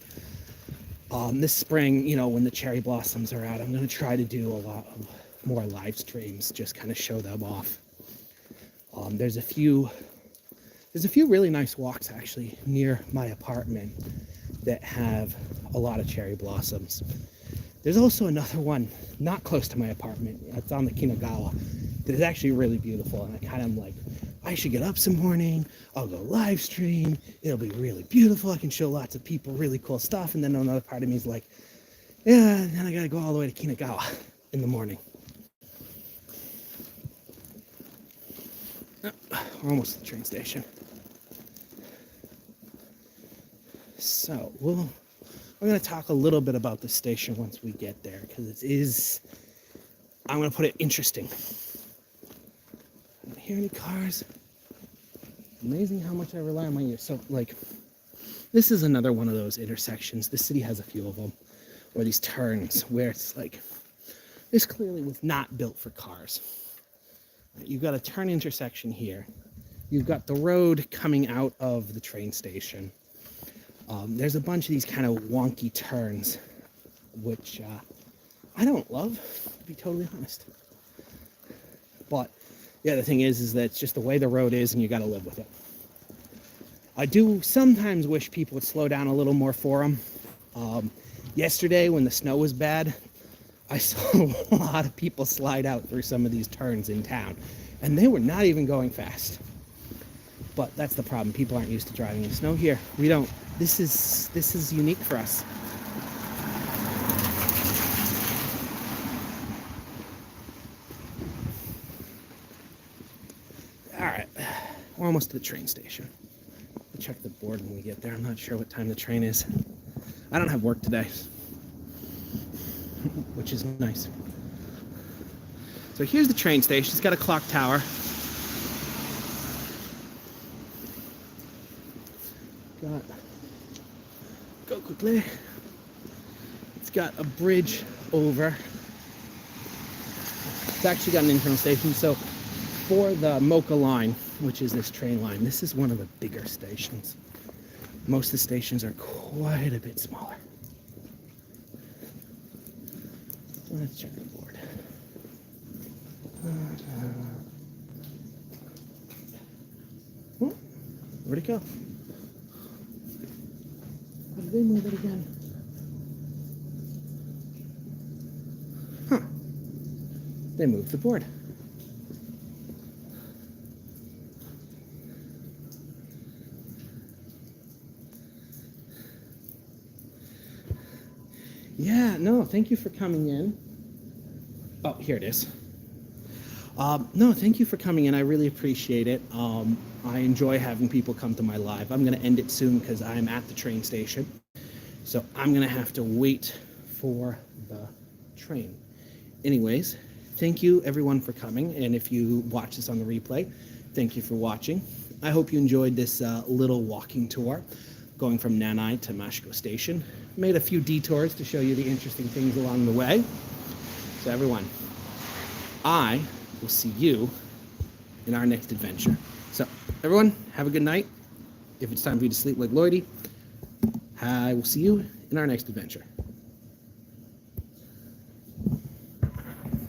This spring, you know, when the cherry blossoms are out, I'm gonna try to do a lot of more live streams, just kind of show them off. There's a few really nice walks actually near my apartment that have a lot of cherry blossoms. There's also another one not close to my apartment. It's on the Kinagawa. That is actually really beautiful, and I kind of am like, I should get up some morning, I'll go live stream, it'll be really beautiful, I can show lots of people really cool stuff, and then another part of me is like, yeah, then I gotta go all the way to Kinagawa in the morning. Oh, we're almost at the train station. So, I'm going to talk a little bit about the station once we get there, because it is, I'm going to put it interesting. I don't hear any cars. Amazing how much I rely on my ears. So, like, this is another one of those intersections. The city has a few of them, or these turns where it's like, this clearly was not built for cars. You've got a turn intersection here. You've got the road coming out of the train station. There's a bunch of these kind of wonky turns, which I don't love, to be totally honest. But the other thing is that it's just the way the road is, and you got to live with it. I do sometimes wish people would slow down a little more for them. Yesterday, when the snow was bad, I saw a lot of people slide out through some of these turns in town, and they were not even going fast. But that's the problem. People aren't used to driving in snow here. We don't. This is unique for us. All right, we're almost to the train station. We'll check the board when we get there. I'm not sure what time the train is. I don't have work today, which is nice. So here's the train station. It's got a clock tower. Go quickly. It's got a bridge over. It's actually got an internal station. So for the Mocha line, which is this train line, this is one of the bigger stations. Most of the stations are quite a bit smaller. Let's check the board. Where'd it go? How did they move it again? Huh. They moved the board. Yeah, no, thank you for coming in. Oh, here it is. No, thank you for coming in. I really appreciate it. I enjoy having people come to my live. I'm going to end it soon because I'm at the train station. So I'm going to have to wait for the train. Anyways, thank you everyone for coming. And if you watch this on the replay, thank you for watching. I hope you enjoyed this little walking tour going from Nanai to Mashiko Station. Made a few detours to show you the interesting things along the way. So everyone, I will see you in our next adventure. So everyone, have a good night. If it's time for you to sleep like Lloydie, I will see you in our next adventure.